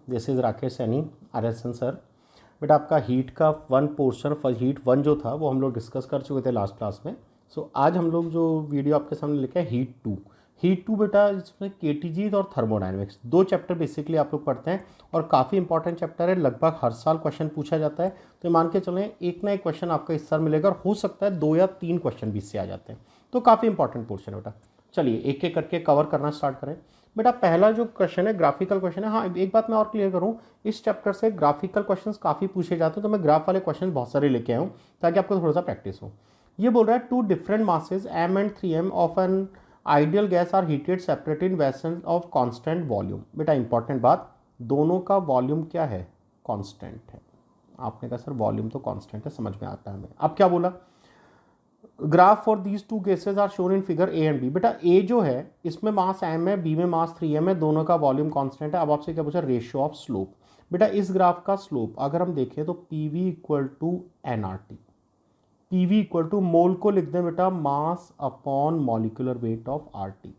This is Rakesh Saini RSN sir. बेटा आपका heat का वन पोर्शन हीट वन जो था वो हम लोग डिस्कस कर चुके थे लास्ट क्लास में। सो आज हम लोग जो वीडियो आपके सामने लेके आए हीट टू बेटा इसमें केटीजीज और थर्मोडाइनमिक्स दो चैप्टर बेसिकली आप लोग पढ़ते हैं और काफ़ी इंपॉर्टेंट चैप्टर है, लगभग हर साल क्वेश्चन पूछा जाता है। तो मान के चलें एक ना एक क्वेश्चन आपका इस साल मिलेगा और हो सकता है 2 या 3 क्वेश्चन भी इससे आ जाते हैं, तो काफ़ी इंपॉर्टेंट पोर्शन है बेटा। चलिए एक एक करके कवर करना स्टार्ट करें। बेटा पहला जो क्वेश्चन है ग्राफिकल क्वेश्चन है। हाँ एक बात मैं और क्लियर करूँ, इस चैप्टर से ग्राफिकल क्वेश्चंस काफ़ी पूछे जाते हैं, तो मैं ग्राफ वाले क्वेश्चन बहुत सारे लेके आया हूँ ताकि आपको थोड़ा सा प्रैक्टिस हो। ये बोल रहा है 2 different masses m and 3m of an ideal gas are heated separate in vessel of constant volume. बेटा इंपॉर्टेंट बात, दोनों का वॉल्यूम क्या है? कांस्टेंट है। आपने कहा सर वॉल्यूम तो कांस्टेंट है, समझ में आता है हमें। अब क्या बोला, graph for these 2 cases are shown in figure A and B. बेटा ए जो है इसमें मास m है, बी में मास 3m है, दोनों का वॉल्यूम कांस्टेंट है। अब आपसे क्या पूछा, रेशियो ऑफ स्लोप। बेटा इस ग्राफ का स्लोप अगर हम देखें तो PV equal to NRT। PV equal to mole को लिख दें बेटा mass upon molecular weight of RT।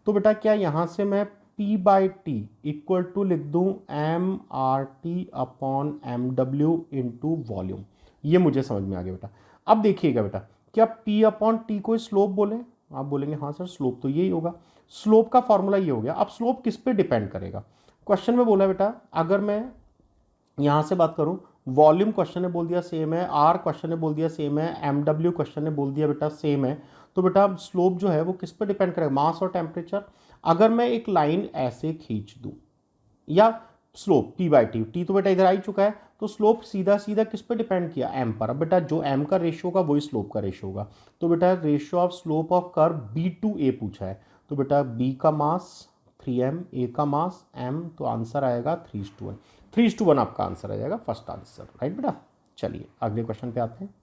तो बेटा क्या यहाँ से मैं P/T इक्वल टू लिख दूँ MRT upon MW into volume. ये मुझे समझ में आ गया बेटा। अब देखिएगा बेटा, क्या P/T को स्लोप बोले? आप बोलेंगे हाँ सर स्लोप तो यही होगा। स्लोप का फॉर्मूला ये हो गया। अब स्लोप किस पे डिपेंड करेगा? क्वेश्चन में बोला बेटा, अगर मैं यहाँ से बात करूँ, वॉल्यूम क्वेश्चन ने बोल दिया सेम है, R क्वेश्चन ने बोल दिया सेम है, MW क्वेश्चन ने बोल दिया बेटा सेम है, तो बेटा स्लोप जो है वो किस पे डिपेंड करेगा? मास और टेम्परेचर। अगर मैं एक लाइन ऐसे खींच दूँ या स्लोप P/T तो बेटा इधर आ ही चुका है, तो स्लोप सीधा सीधा किस पे डिपेंड किया? m पर। अब बेटा जो m का रेशियो होगा वही स्लोप का रेशियो होगा, तो बेटा ratio of slope of curve B/A पूछा है, तो बेटा B का मास 3m, A का मास m, तो आंसर आएगा 3:1। 3:1 आपका आंसर आ जाएगा, फर्स्ट आंसर, राइट बेटा। चलिए अगले क्वेश्चन पे आते हैं।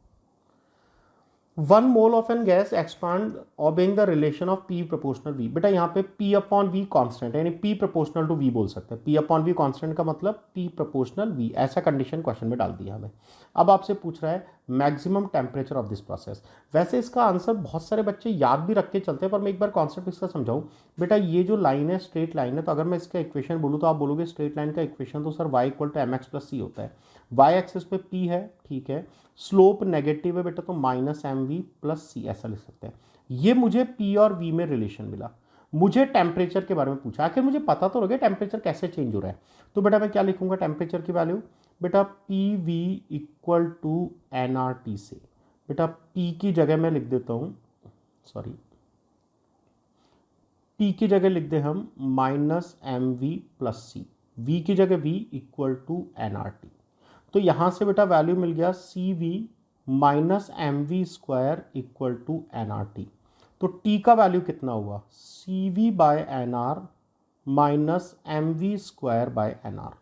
1 mole of an gas expand obeying the relation of P proportional V। बेटा यहाँ पे P/V कांस्टेंट है, यानी P प्रोपोर्शनल टू V बोल सकते हैं। P/V कांस्टेंट का मतलब P प्रोपोर्शनल V, ऐसा कंडीशन क्वेश्चन में डाल दिया हमें। अब आपसे पूछ रहा है maximum temperature of this process. वैसे इसका आंसर बहुत सारे बच्चे याद भी रख के चलते हैं, पर मैं एक बार कॉन्सेप्ट इसका समझाऊं। बेटा ये जो लाइन है स्ट्रेट लाइन है, तो अगर मैं इसका इक्वेशन बोलूँ तो आप बोलोगे स्ट्रेट लाइन का इक्वेशन तो sir y equal to mx+c होता है। y एक्सिस पे P है, ठीक है, स्लोप नेगेटिव है बेटा, तो -mv+c ऐसा लिख सकते हैं। ये मुझे P और V में रिलेशन मिला। मुझे टेम्परेचर के बारे में पूछा, आखिर मुझे पता तो लगे टेम्परेचर कैसे चेंज हो रहा है। तो बेटा मैं क्या लिखूंगा टेम्परेचर की वैल्यू? बेटा PV इक्वल टू NRT से। बेटा P की जगह मैं लिख देता हूँ, सॉरी P की जगह लिख दे हम -mv+c, V की जगह V इक्वल टू NRT। तो यहाँ से बेटा वैल्यू मिल गया CV -mv² equal to NRT। तो T का वैल्यू कितना हुआ? CV/NR -mv²/NR।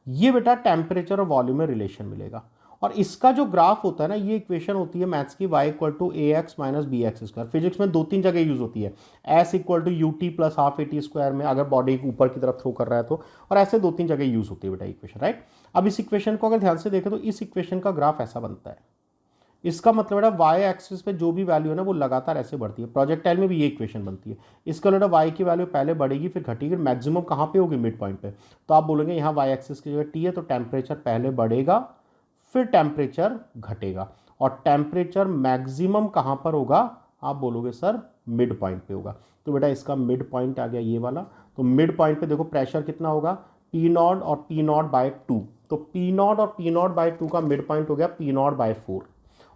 ये बेटा टेम्परेचर और वॉल्यूम में रिलेशन मिलेगा। और इसका जो ग्राफ होता है ना, ये इक्वेशन होती है मैथ्स की y equal to AX - BX²। Physics में 2-3 जगह यूज होती है। S equal to UT + ½ AT² में, अगर बॉडी ऊपर की तरफ थ्रो कर रहा है तो, और ऐसे 2-3 जगह यूज होती है बेटा इक्वेशन, राइट। अब इस इक्वेशन को अगर ध्यान से देखें तो इस इक्वेशन का ग्राफ ऐसा बनता है। इसका मतलब बेटा y एक्सिस पे जो भी वैल्यू है ना वो लगातार ऐसे बढ़ती है। प्रोजेक्टाइल में भी ये इक्वेशन बनती है। इसका बेटा y की वैल्यू पहले बढ़ेगी फिर घटेगी, मैक्सिमम कहाँ पे होगी? मिड पॉइंट पे। तो आप बोलेंगे यहाँ y एक्सिस की जगह t है, तो टेम्परेचर पहले बढ़ेगा फिर टेम्परेचर घटेगा, और टेम्परेचर मैक्सिमम कहाँ पर होगा? आप बोलोगे सर मिड पॉइंट पे होगा। तो बेटा इसका मिड पॉइंट आ गया ये वाला। तो मिड पॉइंट पे देखो प्रेशर कितना होगा? P0 और P0/2। तो P0 और P0/2 का मिड पॉइंट हो गया P0/4।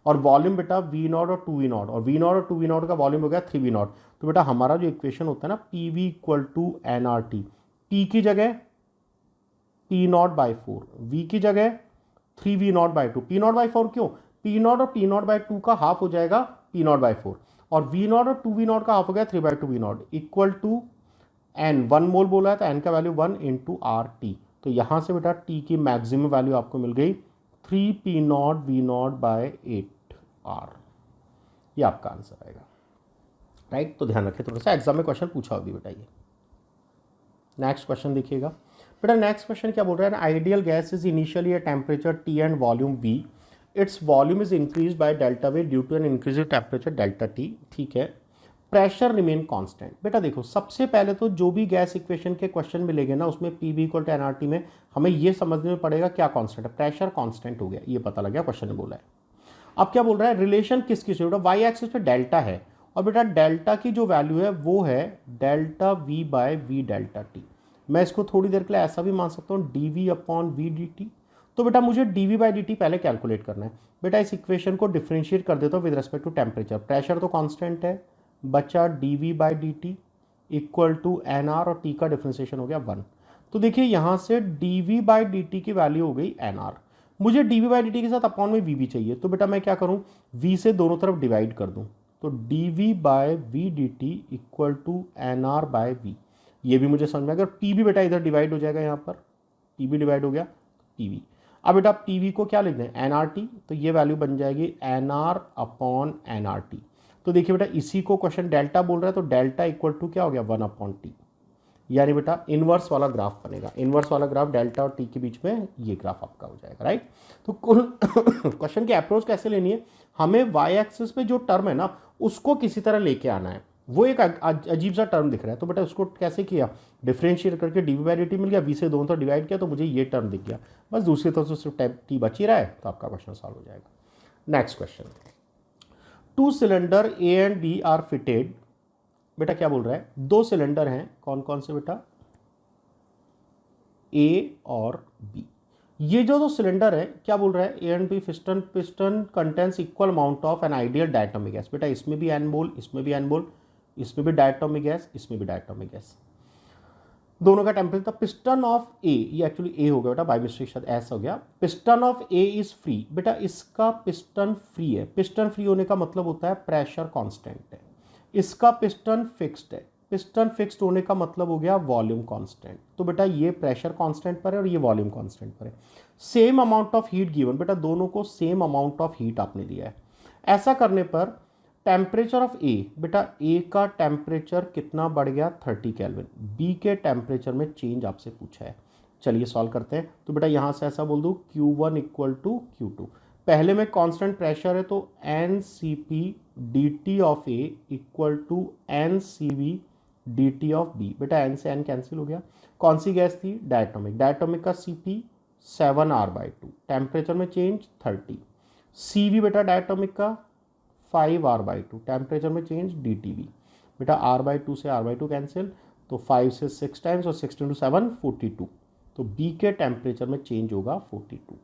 और वॉल्यूम बेटा V0 और 2V0, और V0 और 2V0 का वॉल्यूम हो गया 3V0। तो बेटा हमारा जो इक्वेशन होता है ना PV equal to NRT, P की जगह P0/4, V की जगह 3V0/2। P0/4 क्यों? P0 और P0/2 का हाफ हो जाएगा P0/4, और V0 और 2V0 का हाफ हो गया 3/2V0 इक्वल टू N। 1 मोल बोला है तो N का वैल्यू 1 इंटू RT। तो यहां से बेटा T की मैक्सिमम वैल्यू आपको मिल गई 3P0V0/8R। ये आपका आंसर आएगा, राइट। तो ध्यान रखें, थोड़ा सा एग्जाम में क्वेश्चन पूछा होगी बेटा ये। नेक्स्ट क्वेश्चन देखिएगा बेटा। नेक्स्ट क्वेश्चन क्या बोल रहा है? Ideal gas is initially at temperature T and volume V। Its volume is increase by delta V due to an increase temperature delta T, ठीक है। Pressure remain constant. बेटा देखो सबसे पहले तो जो भी गैस इक्वेशन के क्वेश्चन मिलेंगे ना उसमें पीवी इक्वल टू एनआरटी में हमें ये समझने में पड़ेगा क्या कांस्टेंट है, प्रेशर कांस्टेंट हो गया, ये पता लग गया क्वेश्चन ने बोला है। अब क्या बोल रहा है, रिलेशन किसकी से, बेटा वाई एक्सिस पे डेल्टा है और बेटा डेल्टा की जो वैल्यू है वो है delta V by V delta T. मैं इसको थोड़ी देर के लिए ऐसा भी मान सकता हूँ d V upon V d T. तो बेटा मुझे d we by d T पहले कैलकुलेट करना है। बेटा इस इक्वेशन को डिफ्रेंशिएट कर देता हूँ with respect to temperature, pressure तो कांस्टेंट है, बचा d we by d T equal to n R और टी का डिफ्रेंशिएशन हो गया 1। तो देखिए यहाँ से d we by d T की वैल्यू हो गई एन आर। मुझे d we by d T के साथ अपॉन में वी भी चाहिए, तो बेटा मैं क्या करूँ, वी से दोनों तरफ डिवाइड कर दूँ, तो d V by V d T equal to n R by V. ये भी मुझे समझ में आ गया। टी भी बेटा इधर डिवाइड हो जाएगा, यहाँ पर टी भी डिवाइड हो गया, टी वी। अब बेटा टी वी को क्या लिख दें, एन आर टी, तो ये वैल्यू बन जाएगी n R upon n R T. तो देखिए बेटा इसी को क्वेश्चन डेल्टा बोल रहा है, तो डेल्टा इक्वल टू क्या हो गया 1 अपॉन टी, यानी बेटा इनवर्स वाला ग्राफ बनेगा। इनवर्स वाला ग्राफ डेल्टा और टी के बीच में ये ग्राफ आपका हो जाएगा, राइट। तो कुल क्वेश्चन की अप्रोच कैसे लेनी है, हमें वाई एक्सिस पे जो टर्म है ना उसको किसी तरह लेके आना है। वो एक अजीब सा टर्म दिख रहा है, तो बेटा उसको कैसे किया, डिफरेंशिएट करके d we by d t मिल गया, वी से दोनों तरफ डिवाइड किया तो मुझे ये टर्म दिख गया, बस दूसरी तरफ से सिर्फ टी बच ही रहा है, तो आपका क्वेश्चन सॉल्व हो जाएगा। Next question, 2 cylinder A and B are fitted. बेटा क्या बोल रहा है, 2 सिलेंडर हैं, कौन कौन से बेटा, ए और बी। ये जो 2 सिलेंडर है क्या बोल रहा है, A and B piston, piston contains equal amount of an ideal diatomic gas. बेटा इसमें भी एन मोल, इसमें भी एन मोल, इसमें भी डायटोमिक गैस, इसमें भी डायटोमिक गैस, दोनों का टेम्परेचर। पिस्टन ऑफ ए, ये एक्चुअली ए हो गया बेटा, बाय मिस्टेक शायद एस हो गया। Piston of A is free. बेटा इसका पिस्टन फ्री है, पिस्टन फ्री होने का मतलब होता है प्रेशर कांस्टेंट है। इसका पिस्टन फिक्स्ड है, पिस्टन फिक्स्ड होने का मतलब हो गया वॉल्यूम कांस्टेंट। तो बेटा ये प्रेशर कांस्टेंट पर है और ये वॉल्यूम कांस्टेंट पर है। Same amount of heat given, बेटा दोनों को सेम अमाउंट ऑफ हीट आपने दिया है। ऐसा करने पर टेम्परेचर ऑफ ए, बेटा ए का टेम्परेचर कितना बढ़ गया 30 केल्विन, बी के टेम्परेचर में चेंज आपसे पूछा है। चलिए सॉल्व करते हैं। तो बेटा यहाँ से ऐसा बोल दूँ Q1 इक्वल टू Q2, पहले में कांस्टेंट प्रेशर है तो n C P d T of A equal to n C V d T of B. बेटा एन से एन कैंसिल हो गया, कौन सी गैस थी, डायटोमिक, डायटोमिक का सी पी 7R/2, टेम्परेचर में चेंज 30, सी वी बेटा डायटोमिक का 5R/2, टेम्परेचर में चेंज डी टी वी। बेटा R/2 से R/2 कैंसिल, तो 5 से 6 टाइम्स और 6 × 7 42, तो बी के टेम्परेचर में चेंज होगा 42।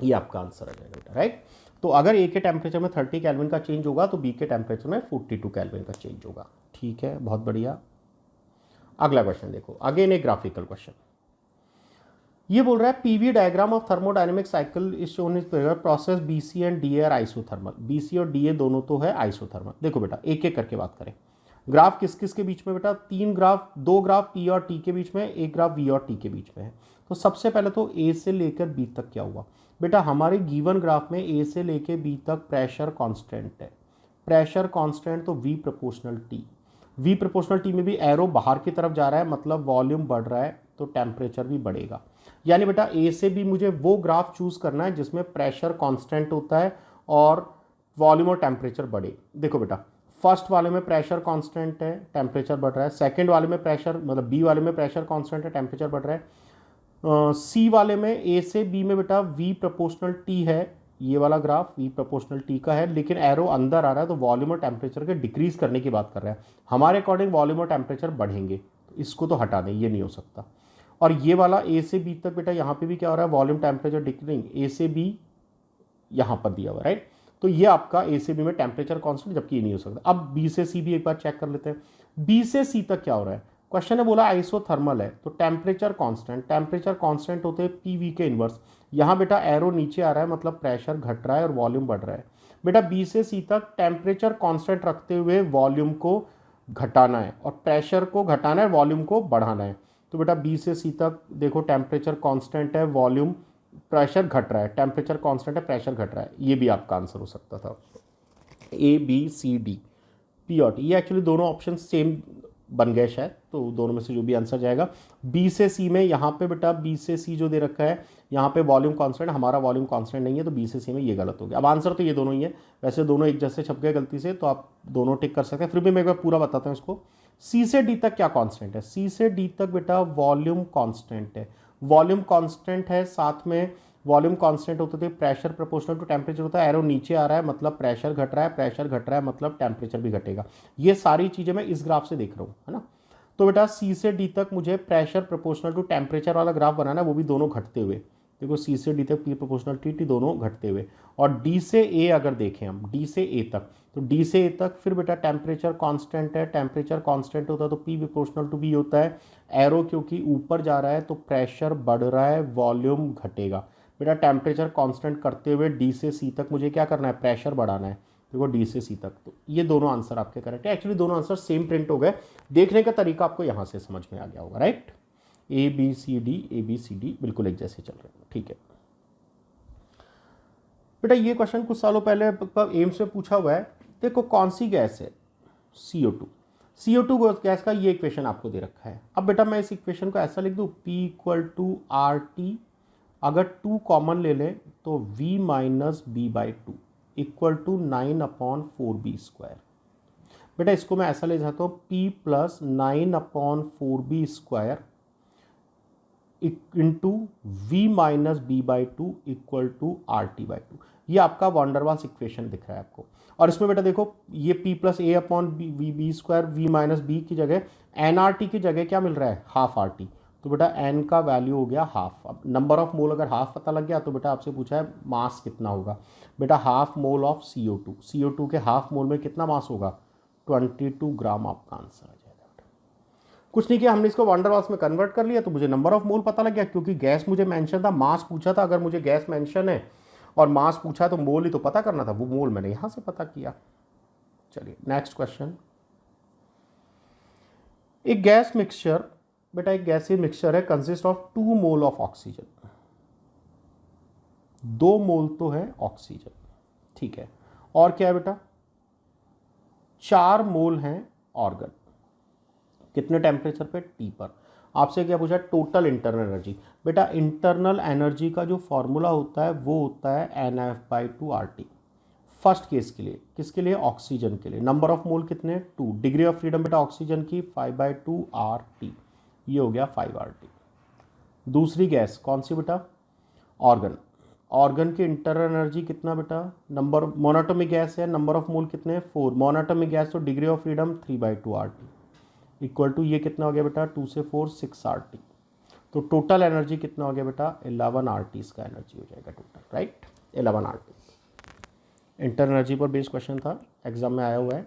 ये आपका आंसर आ जाएगा बेटा, राइट। तो अगर ए के टेम्परेचर में 30 केल्विन का चेंज होगा तो बी के टेम्परेचर में 42 केल्विन का चेंज होगा। ठीक है, बहुत बढ़िया। अगला क्वेश्चन देखो, अगेन ए ग्राफिकल क्वेश्चन। ये बोल रहा है PV diagram of thermodynamic cycle is shown in process BC and DA are isothermal. BC और डीए दोनों तो है आइसोथर्मल। देखो बेटा एक एक करके बात करें। ग्राफ किस किस के बीच में बेटा, 3 ग्राफ, 2 ग्राफ पी और टी के बीच में, एक ग्राफ वी और टी के बीच में है। तो सबसे पहले तो ए से लेकर बी तक क्या हुआ बेटा, हमारे गिवन ग्राफ में ए से लेकर बी तक प्रेशर कांस्टेंट है, प्रेशर कांस्टेंट तो V proportional T, V proportional T में भी एरो बाहर की तरफ जा रहा है, मतलब वॉल्यूम बढ़ रहा है तो टेम्परेचर भी बढ़ेगा। यानी बेटा ए से भी मुझे वो ग्राफ चूज करना है जिसमें प्रेशर कांस्टेंट होता है और वॉल्यूम और टेम्परेचर बढ़े। देखो बेटा फर्स्ट वाले में प्रेशर कांस्टेंट है, टेम्परेचर बढ़ रहा है, सेकंड वाले में प्रेशर, मतलब बी वाले में प्रेशर कांस्टेंट है, टेम्परेचर बढ़ रहा है, सी वाले में ए से बी में बेटा वी प्रोपोर्शनल टी है, ये वाला ग्राफ वी प्रोपोर्शनल टी का है, लेकिन एरो अंदर आ रहा है तो वॉल्यूम और टेम्परेचर के डिक्रीज करने की बात कर रहा है। हमारे अकॉर्डिंग वॉल्यूम और टेम्परेचर बढ़ेंगे, तो इसको तो हटा दें, ये नहीं हो सकता। और ये वाला ए से बी तक बेटा यहाँ पे भी क्या हो रहा है, वॉल्यूम टेम्परेचर डिक्रीजिंग, ए से बी यहाँ पर दिया हुआ, राइट। तो ये आपका ए से बी में टेम्परेचर कांस्टेंट, जबकि ये नहीं हो सकता। अब बी से सी भी एक बार चेक कर लेते हैं। बी से सी तक क्या हो रहा है, क्वेश्चन ने बोला आइसोथर्मल है तो टेम्परेचर कांस्टेंट, टेम्परेचर कांस्टेंट होते हैं पीवी के इनवर्स। यहाँ बेटा एरो नीचे आ रहा है, मतलब प्रेशर घट रहा है और वॉल्यूम बढ़ रहा है। बेटा बी से सी तक टेम्परेचर कांस्टेंट रखते हुए वॉल्यूम को घटाना है और प्रेशर को घटाना है, वॉल्यूम को बढ़ाना है। तो बेटा बी से सी तक देखो टेम्परेचर कांस्टेंट है, वॉल्यूम प्रेशर घट रहा है, टेम्परेचर कांस्टेंट है, प्रेशर घट रहा है। ये भी आपका आंसर हो सकता था, A B C D P और टी। ये एक्चुअली दोनों ऑप्शन सेम बन गए शायद, तो दोनों में से जो भी आंसर जाएगा। बी से सी में यहाँ पे बेटा बी से सी जो दे रखा है यहाँ पे वॉल्यूम कांस्टेंट, हमारा वॉल्यूम कांस्टेंट नहीं है, तो बी से सी में ये गलत हो गया। अब आंसर तो ये दोनों ही है, वैसे दोनों एक जैसे छप गए गलती से, तो आप दोनों टिक कर सकते हैं। फिर भी मैं एक बार पूरा बताता हूँ इसको। सी से डी तक क्या कांस्टेंट है? सी से डी तक बेटा वॉल्यूम कांस्टेंट है, वॉल्यूम कांस्टेंट है, साथ में वॉल्यूम कांस्टेंट होते थे प्रेशर प्रोपोर्शनल टू टेम्परेचर होता है। एरो नीचे आ रहा है मतलब प्रेशर घट रहा है, प्रेशर घट रहा है मतलब टेम्परेचर भी घटेगा। ये सारी चीजें मैं इस ग्राफ से देख रहा हूँ, है ना। तो बेटा सी से डी तक मुझे प्रेशर प्रोपोर्शनल टू टेम्परेचर वाला ग्राफ बनाना है, वो भी दोनों घटते हुए। देखो सी से डी तक पी प्रोपोर्शनल टी दोनों घटते हुए। और डी से ए अगर देखें हम, डी से ए तक, तो डी से ए तक फिर बेटा टेम्परेचर कांस्टेंट है, टेम्परेचर कांस्टेंट होता है तो पी प्रोपोर्शनल टू बी होता है। एरो क्योंकि ऊपर जा रहा है तो प्रेशर बढ़ रहा है, वॉल्यूम घटेगा। बेटा टेम्परेचर कांस्टेंट करते हुए डी से सी तक मुझे क्या करना है? प्रेशर बढ़ाना है। देखो डी से सी तक, तो ये दोनों आंसर आपके करेक्ट है। एक्चुअली दोनों आंसर सेम प्रिंट हो गए, देखने का तरीका आपको यहाँ से समझ में आ गया होगा, right. A B C D बिल्कुल एक जैसे चल रहे हैं, ठीक है। बेटा ये क्वेश्चन कुछ सालों पहले एम्स में पूछा हुआ है। देखो कौन सी गैस है? CO2। CO2 गैस का ये इक्वेशन आपको दे रखा है। अब बेटा मैं इस इक्वेशन को ऐसा लिख दूँ, P = RT, अगर 2 कॉमन ले लें तो V - B/2 = 9/4B²। बेटा इसको मैं ऐसा ले जाता हूँ, P + 9/4B² into V - B/2 = RT/2। ये आपका वॉन्डरवाल्स इक्वेशन दिख रहा है आपको। और इसमें बेटा देखो ये P + A/B² V - B की जगह nRT की जगह क्या मिल रहा है? Half RT। तो बेटा n का वैल्यू हो गया हाफ। अब नंबर ऑफ मोल अगर हाफ पता लग गया तो बेटा आपसे पूछा है मास कितना होगा। बेटा half mole of CO2, CO2 के हाफ मोल में कितना मास होगा? 22 ग्राम आपका आंसर आ जाएगा। कुछ नहीं किया, हमने इसको वॉन्डरवाल्स में कन्वर्ट कर लिया तो मुझे नंबर ऑफ मोल पता लग गया, क्योंकि गैस मुझे मेंशन था, मास पूछा था। अगर मुझे गैस मेंशन है और मास पूछा तो मोल ही तो पता करना था, वो मोल मैंने यहां से पता किया। चलिए नेक्स्ट क्वेश्चन। एक गैस मिक्सचर, बेटा एक गैसीय मिक्सचर है, consist of 2 mole of oxygen. 2 मोल तो है ऑक्सीजन, ठीक है। और क्या है बेटा? 4 मोल हैं ऑर्गन। कितने टेम्परेचर पे? T पर। आपसे क्या पूछा? Total internal energy. बेटा इंटरनल एनर्जी का जो फॉर्मूला होता है वो होता है NF/2RT। फर्स्ट केस के लिए, किसके लिए? ऑक्सीजन के लिए। नंबर ऑफ मोल कितने? 2। डिग्री ऑफ फ्रीडम बेटा ऑक्सीजन की 5/2RT, ये हो गया 5RT। दूसरी गैस कौन सी बेटा? ऑर्गन। ऑर्गन की इंटरनल एनर्जी कितना बेटा? नंबर मोनोटोमिक गैस है, नंबर ऑफ मोल कितने? 4। मोनोटोमिक गैस तो degree of freedom 3/2RT equal to ये कितना हो गया बेटा? 2 से 4 6RT। तो टोटल एनर्जी कितना हो गया बेटा? 11RT इसका एनर्जी हो जाएगा total, right. 11RT internal energy पर बेस्ड क्वेश्चन था, एग्जाम में आया हुआ है।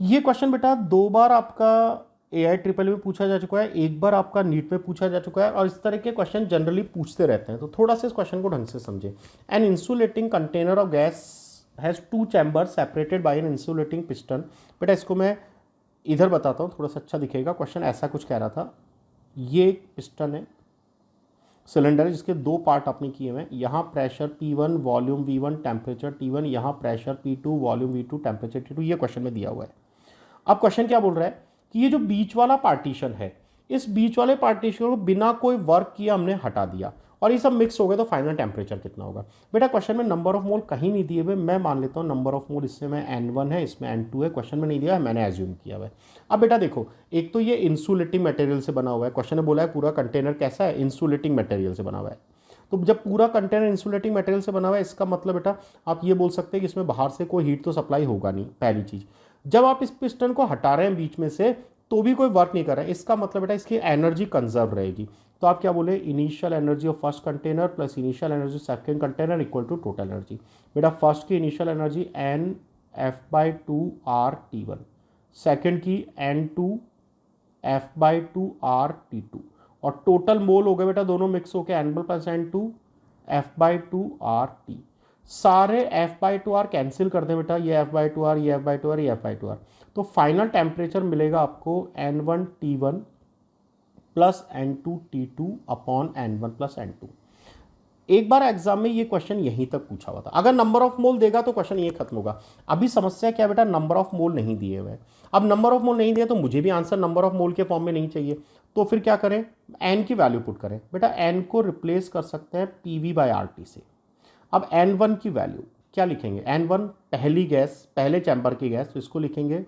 ये क्वेश्चन बेटा 2 बार आपका AI-SSS में पूछा जा चुका है, एक बार आपका नीट में पूछा जा चुका है, और इस तरह के क्वेश्चन जनरली पूछते रहते हैं। तो थोड़ा सा इस क्वेश्चन को ढंग से समझे। An insulating container of gas has 2 chamber separated by an insulating piston. बेटा इसको मैं इधर बताता हूँ, थोड़ा सा अच्छा दिखेगा। क्वेश्चन ऐसा कुछ कह रहा था, ये एक पिस्टन है, सिलेंडर है, जिसके 2 पार्ट आपने किए हुए हैं। यहाँ pressure P1, volume V1, temperature T1, यहाँ pressure P2, volume V2, temperature T2। ये क्वेश्चन में दिया हुआ है। अब क्वेश्चन क्या बोल रहा है कि ये जो बीच वाला पार्टीशन है, इस बीच वाले पार्टीशन को बिना कोई वर्क किया हमने हटा दिया और ये सब मिक्स हो गए, तो फाइनल टेम्परेचर कितना होगा? बेटा क्वेश्चन में नंबर ऑफ मोल कहीं नहीं दिए हुए, मैं मान लेता हूँ नंबर ऑफ मोल इससे में N1 है, इसमें N2 है, क्वेश्चन में नहीं दिया है, मैंने एज्यूम किया हुआ है। अब बेटा देखो, एक तो ये इंसुलेटिंग मटेरियल से बना हुआ है, क्वेश्चन ने बोला है पूरा कंटेनर कैसा है? इंसुलेटिंग मटेरियल से बना हुआ है। तो जब पूरा कंटेनर इंसुलेटिंग मटेरियल से बना हुआ है, इसका मतलब बेटा आप ये बोल सकते हैं कि इसमें बाहर से कोई हीट तो सप्लाई होगा नहीं, पहली चीज़। जब आप इस पिस्टन को हटा रहे हैं बीच में से, तो भी कोई वर्क नहीं कर रहा है, इसका मतलब बेटा इसकी एनर्जी कंजर्व रहेगी। तो आप क्या बोले? Initial energy of first container plus initial energy second container equal to total energy. बेटा फर्स्ट की इनिशियल एनर्जी NF/2RT1, सेकंड की N2F/2RT2, और टोटल मोल हो गए बेटा दोनों मिक्स होकर N1 + N2 F/2RT। सारे F/2R कैंसिल कर दें बेटा, ये F/2R, ये F/2R, ये F/2R। तो फाइनल टेम्परेचर मिलेगा आपको N1T1 plus N2T2 upon N1 + N2। एक बार एग्जाम में ये क्वेश्चन यहीं तक पूछा हुआ था। अगर नंबर ऑफ मोल देगा तो क्वेश्चन ये खत्म होगा। अभी समस्या क्या बेटा? नंबर ऑफ मोल नहीं दिए हुए। अब नंबर ऑफ मोल नहीं दिए तो मुझे भी आंसर नंबर ऑफ मोल के फॉर्म में नहीं चाहिए, तो फिर क्या करें, एन की वैल्यू पुट करें। बेटा एन को रिप्लेस कर सकते हैं पीवी बाई आर टी से। अब N1 की वैल्यू क्या लिखेंगे, N1 पहली गैस, पहले चैम्बर की गैस, तो इसको लिखेंगे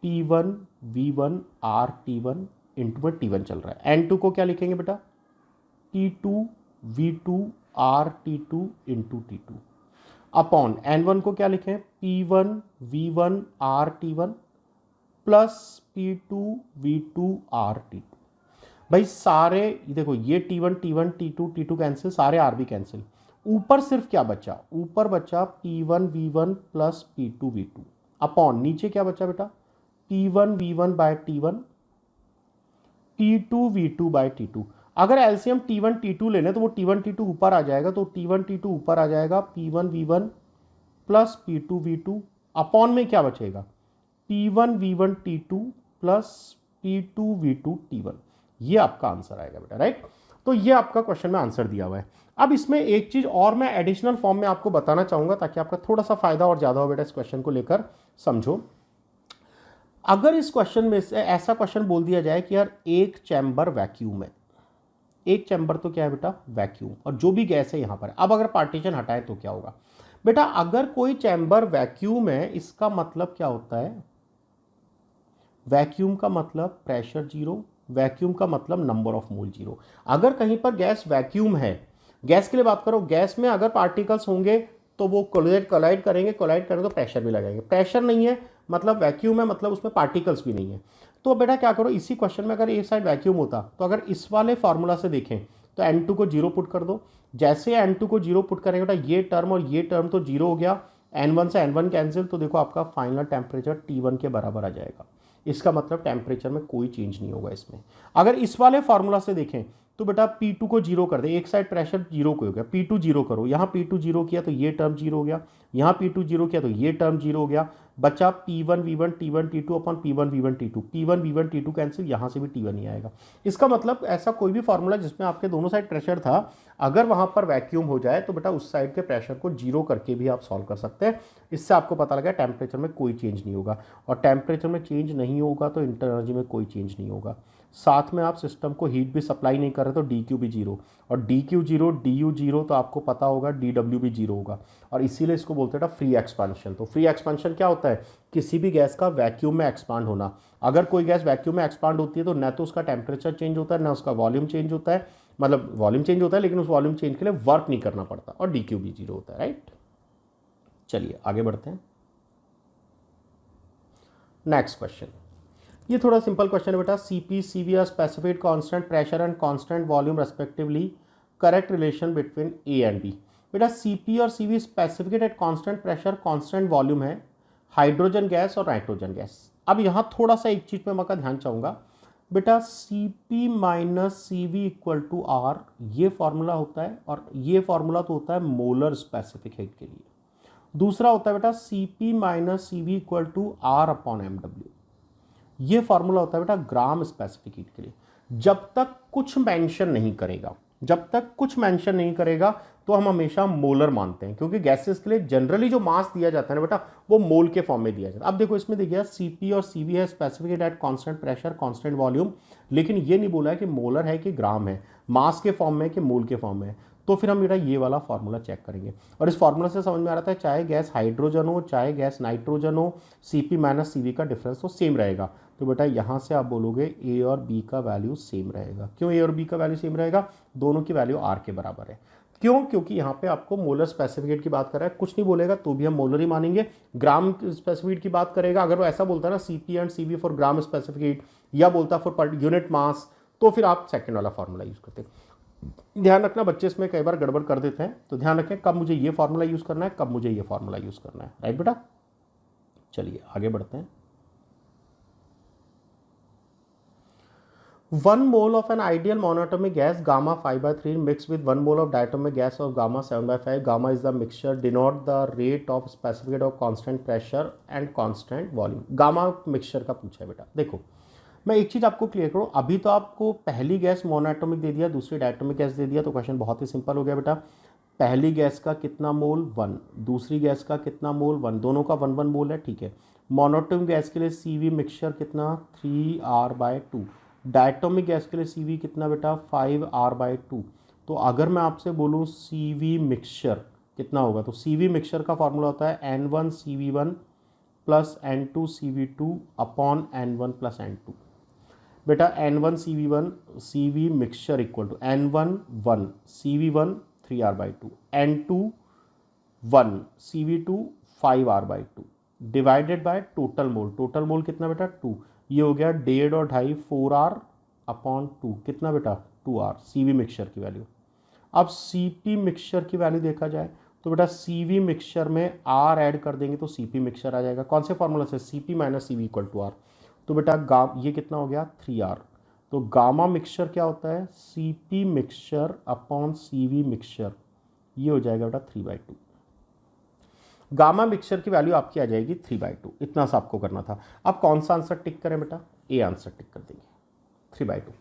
P1 V1 R T1 into में T1 चल रहा है। N2 को क्या लिखेंगे बेटा, T2 V2 R T2 into T2 upon N1 को क्या लिखें, P1 V1 R T1 plus P2 V2 R T2। भाई सारे देखो ये T1 T1 T2 T2 cancel, सारे R भी कैंसिल, ऊपर सिर्फ क्या बचा, ऊपर बचा P1 V1 plus P2 V2 upon नीचे क्या बचा बेटा, P1 V1 bye T1 T2 V2 bye T2। अगर एलसीएम T1 T2 लेने तो वो T1 T2 ऊपर आ जाएगा, तो T1 T2 ऊपर आ जाएगा, P1 V1 plus P2 V2 upon में क्या बचेगा, P1 V1 T2 plus P2 V2 T1। ये आपका आंसर आएगा बेटा, राइट। तो ये आपका क्वेश्चन में आंसर दिया हुआ है। अब इसमें एक चीज और मैं एडिशनल फॉर्म में आपको बताना चाहूंगा ताकि आपका थोड़ा सा फायदा और ज्यादा हो बेटा, इस क्वेश्चन को लेकर समझो। अगर इस क्वेश्चन में से ऐसा क्वेश्चन बोल दिया जाए कि यार एक चैम्बर वैक्यूम है, एक चैम्बर तो क्या है बेटा, वैक्यूम, और जो भी गैस है यहां पर, अब अगर पार्टीशन हटाए तो क्या होगा बेटा, अगर कोई चैम्बर वैक्यूम है इसका मतलब क्या होता है, वैक्यूम का मतलब प्रेशर जीरो, वैक्यूम का मतलब नंबर ऑफ मोल जीरो। अगर कहीं पर गैस वैक्यूम है, गैस के लिए बात करो, गैस में अगर पार्टिकल्स होंगे तो वो कोलाइड करेंगे, कोलाइड करेंगे तो प्रेशर भी लगाएंगे, प्रेशर नहीं है मतलब वैक्यूम है, मतलब उसमें पार्टिकल्स भी नहीं है। तो बेटा क्या करो, इसी क्वेश्चन में अगर एक साइड वैक्यूम होता तो अगर इस वाले फॉर्मूला से देखें तो N2 को जीरो पुट कर दो, जैसे N2 को जीरो पुट करेंगे बेटा ये टर्म और ये टर्म तो जीरो हो गया, N1 से N1 कैंसिल, तो देखो आपका फाइनल टेम्परेचर T1 के बराबर आ जाएगा। इसका मतलब टेम्परेचर में कोई चेंज नहीं होगा इसमें। अगर इस वाले फॉर्मूला से देखें तो बेटा P2 को जीरो कर दे, एक साइड प्रेशर जीरो को हो गया, P2 जीरो करो, यहाँ P2 जीरो किया तो ये टर्म जीरो हो गया, यहाँ P2 जीरो किया तो ये टर्म जीरो हो गया, बचा P1 V1 T1 T2 upon P1 V1 T2, P1 V1 T2 cancel, यहाँ से भी T1 ही आएगा। इसका मतलब ऐसा कोई भी फॉर्मूला जिसमें आपके दोनों साइड प्रेशर था, अगर वहां पर वैक्यूम हो जाए तो बेटा उस साइड के प्रेशर को जीरो करके भी आप सॉल्व कर सकते हैं। इससे आपको पता लगा टेम्परेचर में कोई चेंज नहीं होगा, और टेम्परेचर में चेंज नहीं होगा तो इंटर एनर्जी में कोई चेंज नहीं होगा। साथ में आप सिस्टम को हीट भी सप्लाई नहीं कर रहे तो डी क्यू भी जीरो, और D Q zero D you zero, तो आपको पता होगा डी डब्ल्यू भी जीरो होगा, और इसीलिए इसको बोलते हैं फ्री एक्सपांशन। तो फ्री एक्सपांशन क्या होता है, किसी भी गैस का वैक्यूम में एक्सपांड होना। अगर कोई गैस वैक्यूम में एक्सपांड होती है तो न तो उसका टेम्परेचर चेंज होता है, ना उसका वॉल्यूम चेंज होता है, मतलब वॉल्यूम चेंज होता है लेकिन उस वॉल्यूम चेंज के लिए वर्क नहीं करना पड़ता, और डी क्यू भी जीरो होता है, राइट। चलिए आगे बढ़ते हैं, नेक्स्ट क्वेश्चन। ये थोड़ा सिंपल क्वेश्चन है बेटा, CP CV are specified constant pressure and constant volume respectively, correct relation between A and B. बेटा सीपी और CV specific heat at constant pressure constant volume है, हाइड्रोजन गैस और नाइट्रोजन गैस। अब यहाँ थोड़ा सा एक चीज़ पे मैं ध्यान चाहूँगा बेटा, Cp minus CV equal to R ये फॉर्मूला होता है, और ये फॉर्मूला तो होता है मोलर स्पेसिफिक हीट के लिए। दूसरा होता है बेटा Cp minus CV equal to R upon MW, ये फॉर्मूला होता है बेटा ग्राम स्पेसिफिक हीट के लिए। जब तक कुछ मेंशन नहीं करेगा, जब तक कुछ मेंशन नहीं करेगा तो हम हमेशा मोलर मानते हैं, क्योंकि गैसेस के लिए जनरली जो मास दिया जाता है ना बेटा वो मोल के फॉर्म में दिया जाता है। अब देखो इसमें देखिए Cp और Cv है specific heat at constant pressure constant volume, लेकिन ये नहीं बोला है कि मोलर है कि ग्राम है, मास के फॉर्म में कि मोल के फॉर्म में। तो फिर हम बेटा ये वाला फार्मूला चेक करेंगे, और इस फार्मूला से समझ में आ रहा था चाहे गैस हाइड्रोजन हो चाहे गैस नाइट्रोजन हो, Cp माइनस CV का डिफरेंस तो सेम रहेगा। तो बेटा यहाँ से आप बोलोगे ए और बी का वैल्यू सेम रहेगा। क्यों ए और बी का वैल्यू सेम रहेगा, दोनों की वैल्यू आर के बराबर है। क्यों, क्योंकि यहाँ पे आपको मोलर स्पेसिफिकेट की बात कर रहा है, कुछ नहीं बोलेगा तो भी हम मोलर ही मानेंगे। ग्राम स्पेसिफिकेट की बात करेगा, अगर वो ऐसा बोलता है ना Cp and CV for gram specific heat, या बोलता फॉर यूनिट मास, तो फिर आप सेकेंड वाला फॉर्मूला यूज करते हैं। ध्यान रखना बच्चे इसमें कई बार गड़बड़ कर देते हैं, तो ध्यान रखें कब मुझे ये फॉर्मूला यूज करना है, कब मुझे ये फॉर्मूला यूज करना है, राइट बेटा। चलिए आगे बढ़ते हैं। 1 mole of an ideal monatomic gas gamma 5/3 mixed with 1 mole of diatomic gas of gamma 7/5. Gamma is the mixture denote the rate of specified of constant pressure and constant volume. gamma mixture का पूछा है बेटा। देखो मैं एक चीज़ आपको clear करूँ, अभी तो आपको पहली गैस मोनोएटॉमिक दे दिया, दूसरी डायटोमिक गैस दे दिया, तो क्वेश्चन बहुत ही सिंपल हो गया बेटा। पहली गैस का कितना मोल 1, दूसरी गैस का कितना मोल 1, दोनों का 1 1 मोल है, ठीक है। मोनोटोमिक गैस के लिए CV मिक्सचर कितना 3R/2, डायटोमिक गैस के लिए CV कितना बेटा 5R/2। तो अगर मैं आपसे बोलूँ CV मिक्सचर कितना होगा, तो CV मिक्सचर का फॉर्मूला होता है N1CV1 plus N2CV2 upon N1 plus N2। बेटा N1CV1 CV mixture equal to N1 1 CV1 3R/2 N2 1 CV2 5R/2 divided by total mole. Total mole कितना बेटा 2, ये हो गया 1.5 और 2.5 4R अपॉन 2 कितना बेटा 2R CV मिक्सचर की वैल्यू। अब CP मिक्सचर की वैल्यू देखा जाए तो बेटा CV मिक्सचर में R ऐड कर देंगे तो CP मिक्सचर आ जाएगा। कौन से फॉर्मूला से, CP minus CV equal to R। तो बेटा ये कितना हो गया 3R। तो गामा मिक्सचर क्या होता है CP mixture upon CV mixture, ये हो जाएगा बेटा 3/2। गामा मिक्सचर की वैल्यू आपकी आ जाएगी 3/2। इतना सा आपको करना था। अब कौन सा आंसर टिक करें बेटा, ए आंसर टिक कर देंगे 3/2।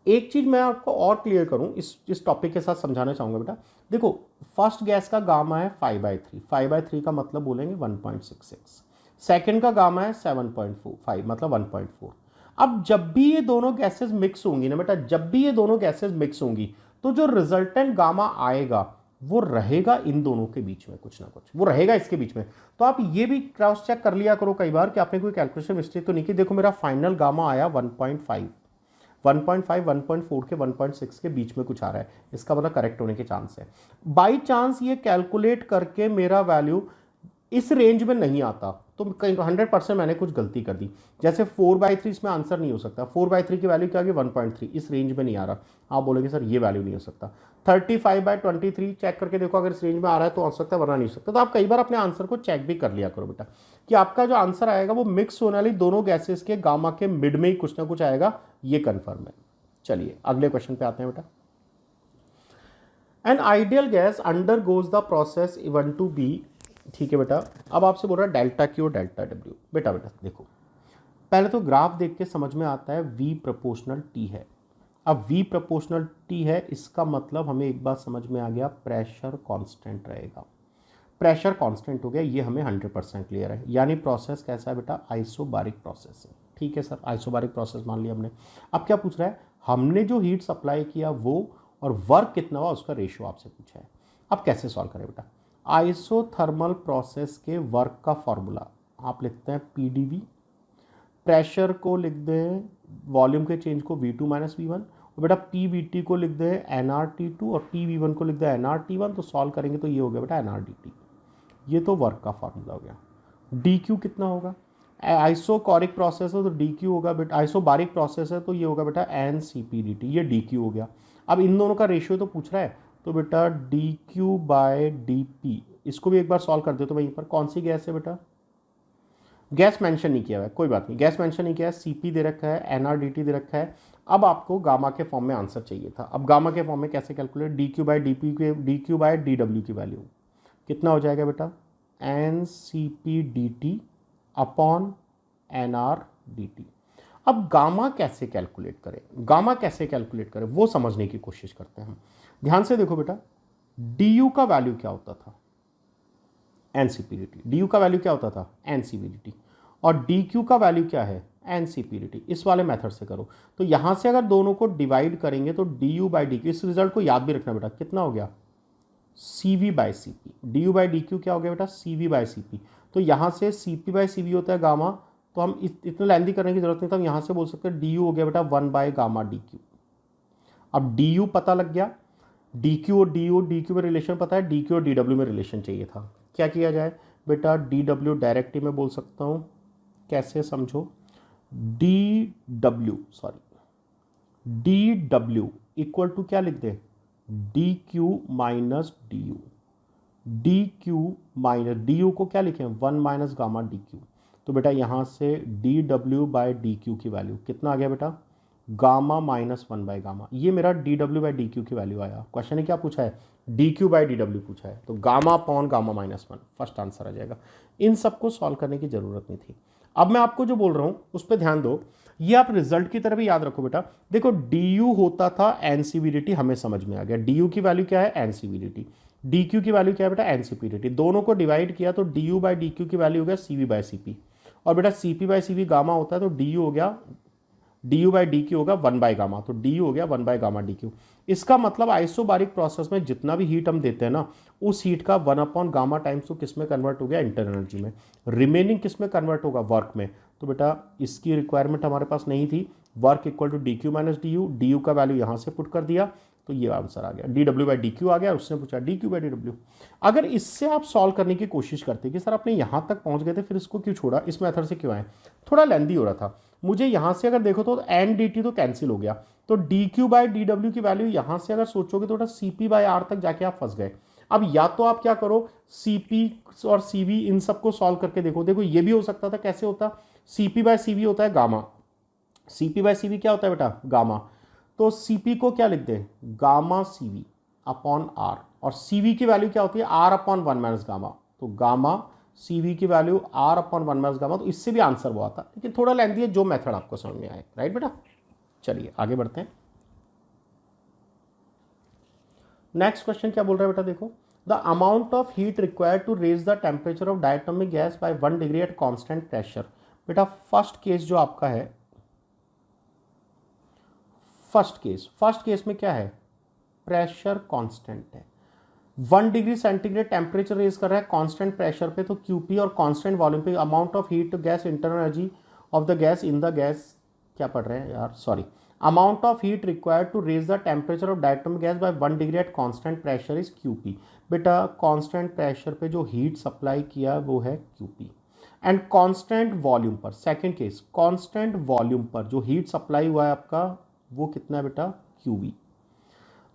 एक चीज मैं आपको और क्लियर करूं, इस टॉपिक के साथ समझाना चाहूंगा बेटा। देखो फर्स्ट गैस का गामा है 5/3, 5/3 का मतलब बोलेंगे 1.66। सेकंड का गामा है 7.45 मतलब 1.4। अब जब भी ये दोनों गैसेस मिक्स होंगी ना बेटा, जब भी ये दोनों गैसेस मिक्स होंगी तो जो रिजल्टेंट गामा आएगा वो रहेगा इन दोनों के बीच में, कुछ ना कुछ वो रहेगा इसके बीच में। तो आप ये भी क्रॉस चेक कर लिया करो कई बार कि आपने कोई कैलकुलेशन मिस्टेक तो नहीं की। देखो मेरा फाइनल गामा आया 1.5, 1.4 के 1.6 के बीच में कुछ आ रहा है, इसका मतलब करेक्ट होने के चांस है। बाई चांस ये कैलकुलेट करके मेरा वैल्यू इस रेंज में नहीं आता तो 100% मैंने कुछ गलती कर दी। जैसे 4/3 इसमें आंसर नहीं हो सकता, 4/3 की वैल्यू क्या आ गई 1.3, इस रेंज में नहीं आ रहा। आप बोलेंगे सर ये वैल्यू नहीं हो सकता। 35/23 चेक करके देखो, अगर इस रेंज में आ रहा है तो हो सकता है, वरना नहीं हो सकता। तो आप कई बार अपने आंसर को चेक भी कर लिया करो बेटा कि आपका जो आंसर आएगा वो मिक्स होने वाली दोनों गैसेस के गामा के मिड में ही कुछ ना कुछ आएगा, ये कन्फर्म है। चलिए अगले क्वेश्चन पे आते हैं बेटा। N ideal gas under goes the process 1 to B। ठीक है बेटा, अब आपसे बोल रहा है डेल्टा Q और डेल्टा W। बेटा देखो पहले तो ग्राफ देख के समझ में आता है V प्रोपोर्शनल T है। अब V प्रोपोर्शनल T है, इसका मतलब हमें एक बात समझ में आ गया, प्रेशर कांस्टेंट रहेगा। प्रेशर कांस्टेंट हो गया, ये हमें 100% क्लियर है। यानी प्रोसेस कैसा है बेटा, आइसोबारिक प्रोसेस है। ठीक है सर, आइसोबारिक प्रोसेस मान लिया हमने। अब क्या पूछ रहा है, हमने जो हीट सप्लाई किया वो और वर्क कितना हुआ उसका रेशियो आपसे पूछा है। अब कैसे सॉल्व करें बेटा, आइसोथर्मल प्रोसेस के वर्क का फॉर्मूला आप लिखते हैं PdV, प्रेशर को लिख दें, वॉल्यूम के चेंज को V2 माइनस V1, और बेटा PVT को लिख दें nRT2 और PV1 को लिख दें nRT1। तो सॉल्व करेंगे तो ये हो गया बेटा nRDT। ये तो वर्क का फॉर्मूला हो गया। DQ कितना होगा, आइसोकोरिक प्रोसेस है तो DQ होगा बेटा, आइसोबारिक प्रोसेस है तो ये होगा बेटा NCPDT, ये DQ हो गया। अब इन दोनों का रेशियो तो पूछ रहा है, तो बेटा DQ/DP, इसको भी एक बार सॉल्व कर दे। तो वहीं पर कौन सी गैस है बेटा, गैस मेंशन नहीं किया हुआ है, कोई बात नहीं, गैस मेंशन नहीं किया है, CP दे रखा है, nRDT दे रखा है। अब आपको गामा के फॉर्म में आंसर चाहिए था। अब गामा के फॉर्म में कैसे कैलकुलेट, DQ/DP के DQ/DW की वैल्यू कितना हो जाएगा बेटा, NCPDT अपॉन nRDT। अब गामा कैसे कैलकुलेट करें, गामा कैसे कैलकुलेट करें वो समझने की कोशिश करते हैं हम। ध्यान से देखो बेटा, DU का वैल्यू क्या होता था, NCPDT। DU का वैल्यू क्या होता था, NCPDT, और DQ का वैल्यू क्या है, NCPDT। इस वाले मेथड से करो तो यहां से अगर दोनों को डिवाइड करेंगे तो DU/DQ, इस रिजल्ट को याद भी रखना बेटा, कितना हो गया CV/CP। DU/DQ क्या हो गया बेटा, CV/CP। तो यहां से CP/CV होता है गामा, तो हम इतना लेंथी करने की जरूरत नहीं था, हम यहां से बोल सकते हैं DU हो गया बेटा 1/γ/DQ। अब DU पता लग गया, DQ और DQ में रिलेशन पता है, DQ और DW में रिलेशन चाहिए था। क्या किया जाए बेटा, DW डायरेक्ट ही मैं बोल सकता हूं, कैसे समझो, DW इक्वल टू क्या लिख दे, DQ minus DU। DQ minus DU को क्या लिखें, 1 - γ/DQ। तो बेटा यहाँ से DW/DQ की वैल्यू कितना आ गया बेटा, गामा माइनस 1/γ। ये मेरा DW/DQ की वैल्यू आया। क्वेश्चन ने क्या पूछा है, DQ/DW पूछा है, तो gamma upon gamma minus 1 first answer आ जाएगा। इन सबको सॉल्व करने की जरूरत नहीं थी। अब मैं आपको जो बोल रहा हूँ उस पर ध्यान दो, ये आप रिजल्ट की तरह भी याद रखो बेटा। देखो DU होता था NCVDT, हमें समझ में आ गया। DU की वैल्यू क्या है, NCVDT। DQ की वैल्यू क्या है बेटा, NCPDT। दोनों को डिवाइड किया तो DU/DQ की वैल्यू हो गया CV/CP, और बेटा CP/CV गामा होता है तो DU हो गया D you by d Q होगा 1 बाय गामा, तो डी यू हो गया 1 बाय गामा डी क्यू। इसका मतलब आइसोबारिक प्रोसेस में जितना भी हीट हम देते हैं ना, उस हीट का 1 अपॉन गामा टाइम्स तो किस में कन्वर्ट हो गया, इंटरनल एनर्जी में। रिमेनिंग किस में कन्वर्ट होगा, वर्क में। तो बेटा इसकी रिक्वायरमेंट हमारे पास नहीं थी, work equal to D Q minus D U का वैल्यू यहाँ से पुट कर दिया, तो ये आंसर आ गया, डी डब्ल्यू बाई डी क्यू आ गया। उसने पूछा डी क्यू बाई डी डब्ल्यू। अगर इससे आप सॉल्व करने की कोशिश करते कि सर आपने यहाँ तक पहुँच गए थे फिर इसको क्यों छोड़ा, इस मेथड से क्यों आए, थोड़ा लेंदी हो रहा था मुझे। यहाँ से अगर देखो तो एन डी टी तो कैंसिल हो गया, तो D q by d W की वैल्यू यहाँ से अगर सोचोगे तो सी पी बाई आर तक जाके आप फंस गए। अब या तो आप क्या करो, सी पी और सी वी इन सबको सॉल्व करके देखो। देखो ये भी हो सकता था, कैसे होता, C P by C V होता है gamma, C P by C V क्या होता है बेटा, गामा। तो सी पी को क्या लिख दे, gamma c v upon R, और सी वी की वैल्यू क्या होती है, आर अपॉन 1 माइनस गामा। तो गामा सी वी की value R upon 1 minus gamma, तो इससे भी आंसर वो आता, लेकिन थोड़ा लेंथी है, जो मेथड आपको समझ में आए। राइट बेटा, चलिए आगे बढ़ते हैं। नेक्स्ट क्वेश्चन क्या बोल रहा है बेटा, देखो the amount of heat required to raise the temperature of diatomic gas by 1 degree at constant pressure. बेटा फर्स्ट केस जो आपका है, फर्स्ट केस में क्या है, प्रेशर कांस्टेंट है, 1 डिग्री सेंटीग्रेड टेम्परेचर रेज कर रहा है कांस्टेंट प्रेशर पे, तो क्यूपी और कांस्टेंट वॉल्यूम पे amount of heat to gas internal energy of the gas in the gas, क्या पढ़ रहे हैं यार, sorry, amount of heat required to raise the temperature of diatomic gas by 1 degree at constant pressure is Q P. बेटा constant pressure पे जो heat supply किया वो है क्यूपी, एंड कांस्टेंट वॉल्यूम पर, सेकेंड केस कांस्टेंट वॉल्यूम पर जो heat supply हुआ है आपका वो कितना है बेटा, Q V.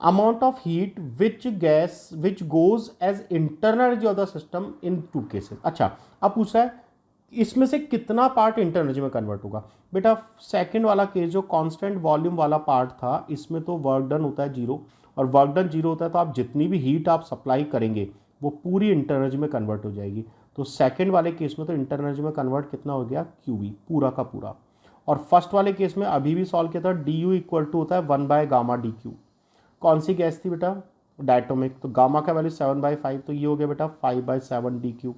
Amount of heat which goes as internal energy of the system in 2 cases. अच्छा अब पूछा है इसमें से कितना पार्ट इंटरनल एनर्जी में कन्वर्ट होगा। बेटा सेकंड वाला केस जो कांस्टेंट वॉल्यूम वाला पार्ट था, इसमें तो वर्क डन होता है 0, और वर्क डन 0 होता है तो आप जितनी भी हीट आप सप्लाई करेंगे वो पूरी इंटरनल एनर्जी में कन्वर्ट हो जाएगी। तो सेकंड वाले केस में तो इंटरनल एनर्जी में कन्वर्ट कितना हो गया, क्यूवी पूरा का पूरा। और फर्स्ट वाले केस में अभी भी सॉल्व किया था, डी यू इक्वल टू होता है 1 बाय गामा डी क्यू। कौन सी गैस थी बेटा, डायटोमिक, तो गामा का वैल्यू 7/5, तो ये हो गया बेटा 5/7 D Q,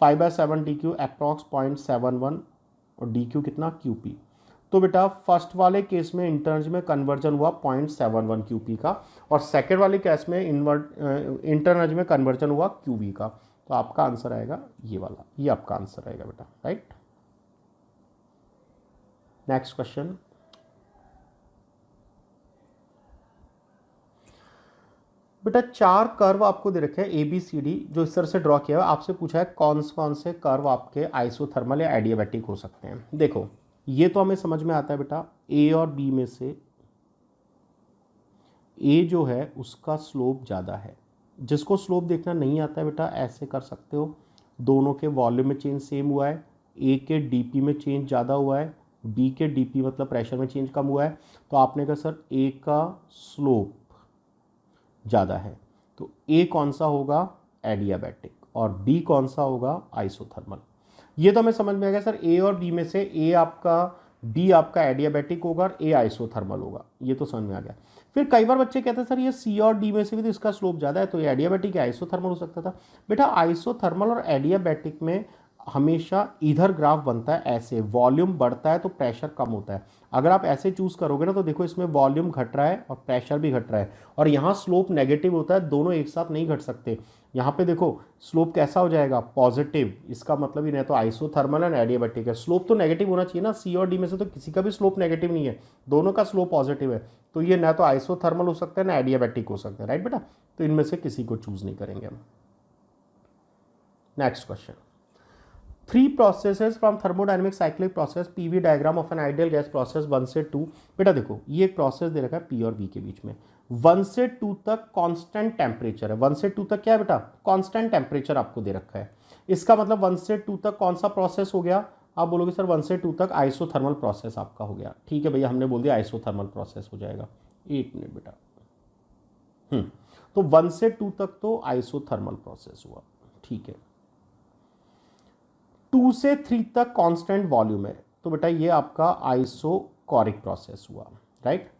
5/7 D Q approx 0.71, और डी क्यू कितना, क्यूपी। तो बेटा फर्स्ट वाले केस में इंटरनल में कन्वर्जन हुआ 0.71 क्यूपी का, और सेकेंड वाले केस में इंटरनल में कन्वर्जन हुआ क्यूवी का। तो आपका आंसर आएगा ये वाला, ये आपका आंसर आएगा बेटा। राइट, नेक्स्ट क्वेश्चन, बेटा 4 कर्व आपको दे रखे हैं ए बी सी डी, जो इस तरह से ड्रॉ किया हुआ है। आपसे पूछा है कौन से कर्व आपके आइसोथर्मल या एडियाबैटिक हो सकते हैं। देखो ये तो हमें समझ में आता है बेटा, ए और बी में से ए जो है उसका स्लोप ज़्यादा है। जिसको स्लोप देखना नहीं आता है बेटा ऐसे कर सकते हो, दोनों के वॉल्यूम में चेंज सेम हुआ है, ए के डीपी में चेंज ज़्यादा हुआ है, बी के डीपी मतलब प्रेशर में चेंज कम हुआ है, तो आपने कहा सर ए का स्लोप ज़्यादा है, तो ए कौन सा होगा, एडियाबैटिक, और बी कौन सा होगा, आइसोथर्मल। ये तो हमें समझ में आ गया सर, ए और बी में से बी आपका एडियाबैटिक होगा और ए आइसोथर्मल होगा, ये तो समझ में आ गया। फिर कई बार बच्चे कहते हैं सर ये सी और डी में से भी तो इसका स्लोप ज़्यादा है, तो ये एडियाबैटिक या आइसोथर्मल हो सकता था। बेटा आइसोथर्मल और एडियाबैटिक में हमेशा इधर ग्राफ बनता है ऐसे, वॉल्यूम बढ़ता है तो प्रेशर कम होता है। अगर आप ऐसे चूज करोगे ना तो देखो इसमें वॉल्यूम घट रहा है और प्रेशर भी घट रहा है, और यहाँ स्लोप नेगेटिव होता है, दोनों एक साथ नहीं घट सकते। यहाँ पे देखो स्लोप कैसा हो जाएगा, पॉजिटिव, इसका मतलब ही नहीं तो आइसोथर्मल एंड एडियाबैटिक है, स्लोप तो नेगेटिव होना चाहिए ना। सी और डी में से तो किसी का भी स्लोप नेगेटिव नहीं है, दोनों का स्लोप पॉजिटिव है, तो ये ना तो आइसोथर्मल हो सकता है ना एडियाबैटिक हो सकता है। राइट बेटा, तो इनमें से किसी को चूज नहीं करेंगे हम। Next question, 3 processes from thermodynamic cyclic process PV diagram of an ideal gas process 1 से 2। बेटा देखो ये एक प्रोसेस दे रखा है P और V के बीच में, 1 से 2 तक कांस्टेंट टेम्परेचर है। 1 से 2 तक क्या है बेटा, कांस्टेंट टेम्परेचर आपको दे रखा है। इसका मतलब 1 से 2 तक कौन सा प्रोसेस हो गया, आप बोलोगे सर 1 से 2 तक आइसोथर्मल प्रोसेस आपका हो गया। ठीक है भैया, हमने बोल दिया आइसोथर्मल प्रोसेस हो जाएगा। 1 मिनट बेटा, तो 1 से 2 तक तो आइसोथर्मल प्रोसेस हुआ, ठीक है। 2 से 3 तक कांस्टेंट वॉल्यूम है, तो बेटा ये आपका आइसोकोरिक प्रोसेस हुआ। राइट,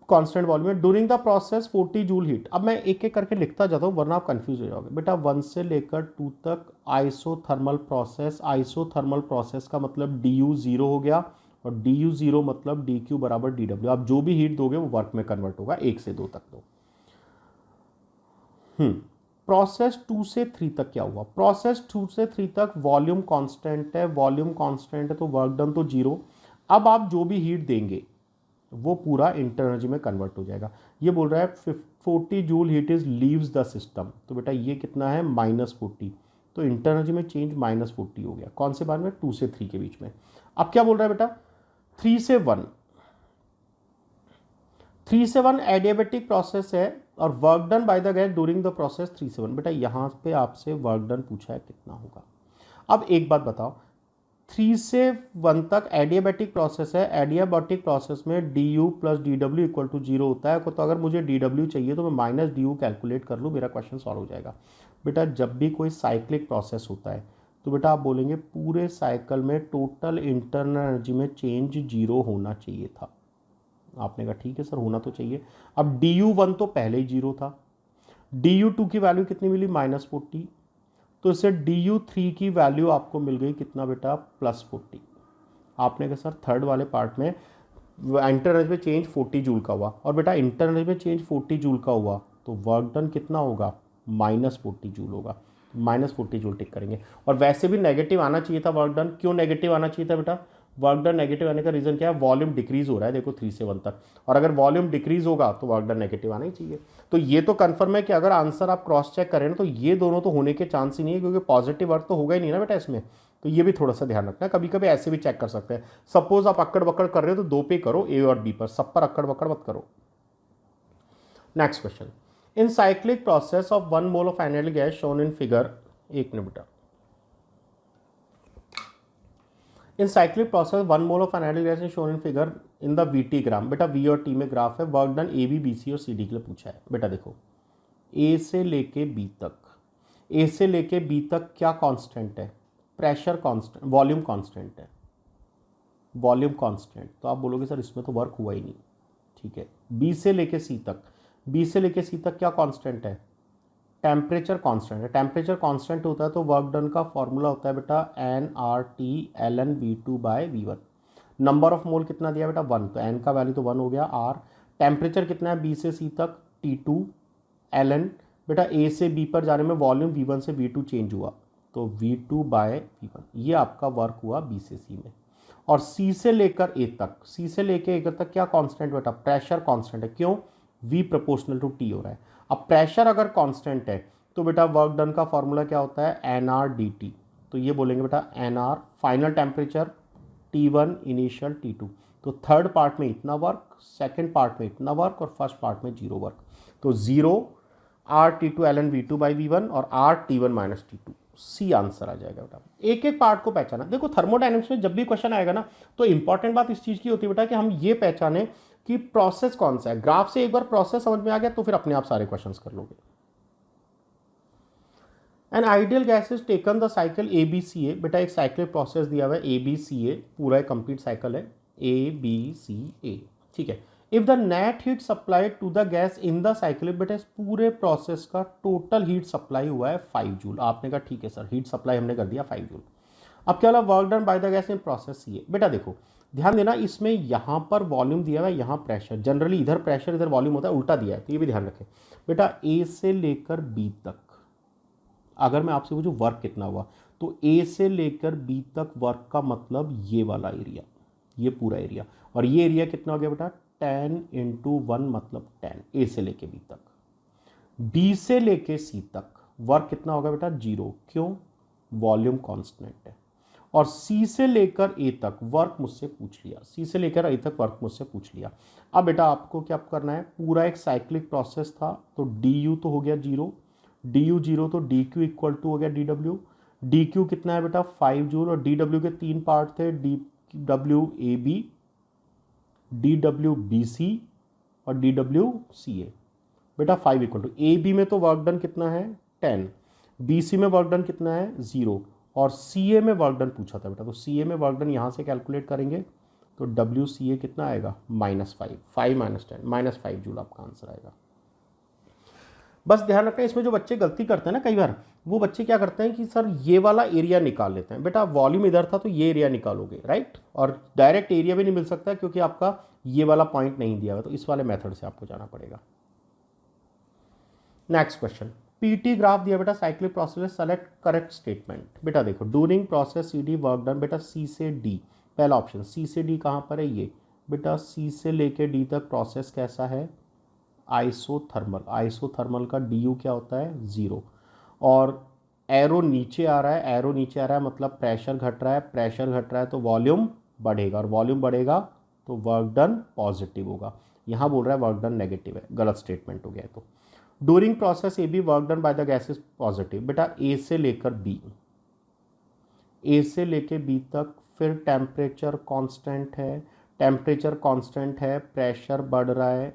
कांस्टेंट वॉल्यूम है। During the process 40 joule heat. अब मैं एक एक करके लिखता जाता हूँ वरना आप कंफ्यूज हो जाओगे। बेटा 1 से लेकर 2 तक आइसोथर्मल प्रोसेस, आइसोथर्मल प्रोसेस का मतलब डी यू 0 हो गया और डी यू जीरो मतलब डी क्यू बराबर डी डब्ल्यू। आप जो भी हीट दोगे वो वर्क में कन्वर्ट होगा, 1 से 2 तक दो। प्रोसेस 2 से 3 तक क्या हुआ? प्रोसेस 2 से 3 तक वॉल्यूम कांस्टेंट है, वॉल्यूम कांस्टेंट है तो वर्क डन तो जीरो। अब आप जो भी हीट देंगे वो पूरा इंटरनल एनर्जी में कन्वर्ट हो जाएगा। ये बोल रहा है 40 joule heat is leaves the system, तो बेटा ये कितना है -40, तो इंटरनल एनर्जी में चेंज -40 हो गया। कौन से बार में? 2 से 3 के बीच में। अब क्या बोल रहा है बेटा? 3 से 1, 3 से 1 एडियाबेटिक प्रोसेस है और work done by the gas during the process 3 से 1। बेटा यहाँ पे आपसे वर्क डन पूछा है कितना होगा। अब एक बात बताओ, 3 से 1 तक एडियाबेटिक प्रोसेस है, एडियाबेटिक प्रोसेस में D U plus D W equal to zero होता है। तो अगर मुझे डी डब्ल्यू चाहिए तो मैं माइनस डी यू कैलकुलेट कर लूँ, मेरा क्वेश्चन सॉल्व हो जाएगा। बेटा जब भी कोई साइक्लिक प्रोसेस होता है तो बेटा आप बोलेंगे पूरे साइकिल में टोटल इंटरनल एनर्जी में चेंज जीरो होना चाहिए था। आपने कहा ठीक है सर होना तो चाहिए। अब डी यू वन तो पहले ही जीरो था, डी यू टू की वैल्यू कितनी मिली? -40, तो इससे डी यू थ्री की वैल्यू आपको मिल गई कितना बेटा? +40। आपने कहा सर थर्ड वाले पार्ट में इंटरनल में चेंज 40 जूल का हुआ, और बेटा इंटरनल में चेंज 40 जूल का हुआ तो वर्क डन कितना होगा? -40 जूल होगा। -40 जूल टिक करेंगे। और वैसे भी नेगेटिव आना चाहिए था वर्क डन। क्यों नेगेटिव आना चाहिए था बेटा? वर्क डन नेगेटिव आने का रीजन क्या है? वॉल्यूम डिक्रीज हो रहा है, देखो 3 से 1 तक, और अगर वॉल्यूम डिक्रीज होगा तो वर्क डन नेगेटिव आना ही चाहिए। तो ये तो कंफर्म है कि अगर आंसर आप क्रॉस चेक करें ना तो ये दोनों तो होने के चांस ही नहीं है, क्योंकि पॉजिटिव वर्क तो होगा ही नहीं ना बेटा इसमें। तो ये भी थोड़ा सा ध्यान रखना है, कभी कभी ऐसे भी चेक कर सकते हैं। सपोज आप अक्कड़ बक्कड़ कर रहे हो तो 2 पे करो, ए और बी पर, सब पर अक्कड़ बक्कड़ मत करो। Next question, in cyclic process of 1 mole of एनालिक गैस शोन इन फिगर, एक मिनट बेटा, in cyclic process 1 mole of एनालिक gas is shown in figure in the VT gram. बेटा वी और टी में ग्राफ है, work done A B B C और C D के लिए पूछा है। बेटा देखो ए से लेके बी तक, ए से लेके बी तक क्या कांस्टेंट है? प्रेशर कांस्टेंट, वॉल्यूम कांस्टेंट है, वॉल्यूम कांस्टेंट। तो आप बोलोगे सर इसमें तो वर्क हुआ ही नहीं, ठीक है। बी से लेके सी तक, बी से लेके सी तक क्या कांस्टेंट है? टेम्परेचर कांस्टेंट है। टेम्परेचर कांस्टेंट होता है तो वर्क डन का फॉर्मूला होता है बेटा nRT/ln/V2/V1। नंबर ऑफ मोल कितना दिया बेटा? 1, तो n का वैल्यू तो 1 हो गया। r टेम्परेचर कितना है बी से सी तक? T2 ln, बेटा ए से बी पर जाने में वॉल्यूम V1 से V2 चेंज हुआ तो V2/V1। ये आपका वर्क हुआ बी से सी में। और सी से लेकर ए तक, सी से लेकर ए तक क्या कांस्टेंट बेटा? प्रेशर कांस्टेंट है। क्यों? V प्रोपोर्शनल टू T हो रहा है। अब प्रेशर अगर कांस्टेंट है तो बेटा वर्क डन का फॉर्मूला क्या होता है? nRDT। तो ये बोलेंगे बेटा nR final temperature, T1 initial, T2। तो थर्ड पार्ट में इतना वर्क, सेकंड पार्ट में इतना वर्क और फर्स्ट पार्ट में 0 वर्क। तो 0 RT2 ln V2/V1 और RT1 - T2, सी आंसर आ जाएगा बेटा। एक एक पार्ट को पहचाना। देखो थर्मोडायनेमिक्स में जब भी क्वेश्चन आएगा ना तो इंपॉर्टेंट बात इस चीज की होती है बेटा कि हम ये पहचाने कि प्रोसेस कौन सा है। ग्राफ से एक बार प्रोसेस समझ में आ गया तो फिर अपने आप सारे क्वेश्चंस कर लोगे। N ideal gas is taken the cycle ABCA। बेटा एक साइक्लिक प्रोसेस दिया हुआ है ABCA, पूरा एक कंप्लीट साइकिल है ABCA, ठीक है। If the net heat supplied to the gas in the cycle, बेटा इस पूरे प्रोसेस का टोटल हीट सप्लाई हुआ है 5 जूल। आपने कहा ठीक है सर, हीट सप्लाई हमने कर दिया 5 जूल। अब क्या वाला work done by the gas in process CA। बेटा देखो ध्यान देना, इसमें यहाँ पर वॉल्यूम दिया हुआ है, यहाँ प्रेशर, जनरली इधर प्रेशर इधर वॉल्यूम होता है, उल्टा दिया है, तो ये भी ध्यान रखें बेटा। ए से लेकर बी तक अगर मैं आपसे पूछूं वर्क कितना हुआ तो ए से लेकर बी तक वर्क का मतलब ये वाला एरिया, ये पूरा एरिया, और ये एरिया कितना हो गया बेटा? 10 × 1 मतलब 10। ए से लेके बी तक, बी से लेके सी तक वर्क कितना होगा बेटा? 0। क्यों? वॉल्यूम कांस्टेंट है। और सी से लेकर ए तक वर्क मुझसे पूछ लिया, सी से लेकर ए तक वर्क मुझसे पूछ लिया। अब बेटा आपको क्या करना है? पूरा एक साइक्लिक प्रोसेस था तो डी यू तो हो गया 0, डी यू 0 तो डी क्यू इक्वल टू हो गया डी डब्ल्यू। डी क्यू कितना है बेटा? 5 जूल। और डी डब्ल्यू के 3 पार्ट थे, D W A B, D W B C और डी डब्ल्यू सी ए। बेटा 5 इक्वल टू ए बी में तो वर्क डन कितना है? 10, बी सी में वर्क डन कितना है? 0, और सी ए में वर्क डन पूछा था बेटा, तो सी ए में वर्क डन यहाँ से कैलकुलेट करेंगे तो डब्ल्यू सी ए कितना आएगा? -5, 5 - 10 -5 जूल आपका आंसर आएगा। बस ध्यान रखना, इसमें जो बच्चे गलती करते हैं ना कई बार, वो बच्चे क्या करते हैं कि सर ये वाला एरिया निकाल लेते हैं। बेटा वॉल्यूम इधर था तो ये एरिया निकालोगे, राइट, और डायरेक्ट एरिया भी नहीं मिल सकता क्योंकि आपका ये वाला पॉइंट नहीं दिया हुआ, तो इस वाले मेथड से आपको जाना पड़ेगा। नेक्स्ट क्वेश्चन, पीटी ग्राफ दिया बेटा, cyclic process, select correct statement. बेटा देखो, during process C D work done, बेटा सी से डी, पहला ऑप्शन सी से डी कहाँ पर है, ये बेटा सी से लेके डी तक प्रोसेस कैसा है, आइसोथर्मल। आइसोथर्मल का डी यू क्या होता है, ज़ीरो, और एरो नीचे आ रहा है, एरो नीचे आ रहा है मतलब प्रेशर घट रहा है, प्रेशर घट रहा है तो वॉल्यूम बढ़ेगा, और वॉल्यूम बढ़ेगा तो वर्क डन पॉजिटिव होगा। यहाँ बोल रहा है वर्क डन नेगेटिव है, गलत स्टेटमेंट हो गया है। तो during process A B work done by the gas is positive. बेटा ए से लेकर बी, ए से लेके बी तक, फिर टेम्परेचर कांस्टेंट है, टेम्परेचर कांस्टेंट है, प्रेशर बढ़ रहा है,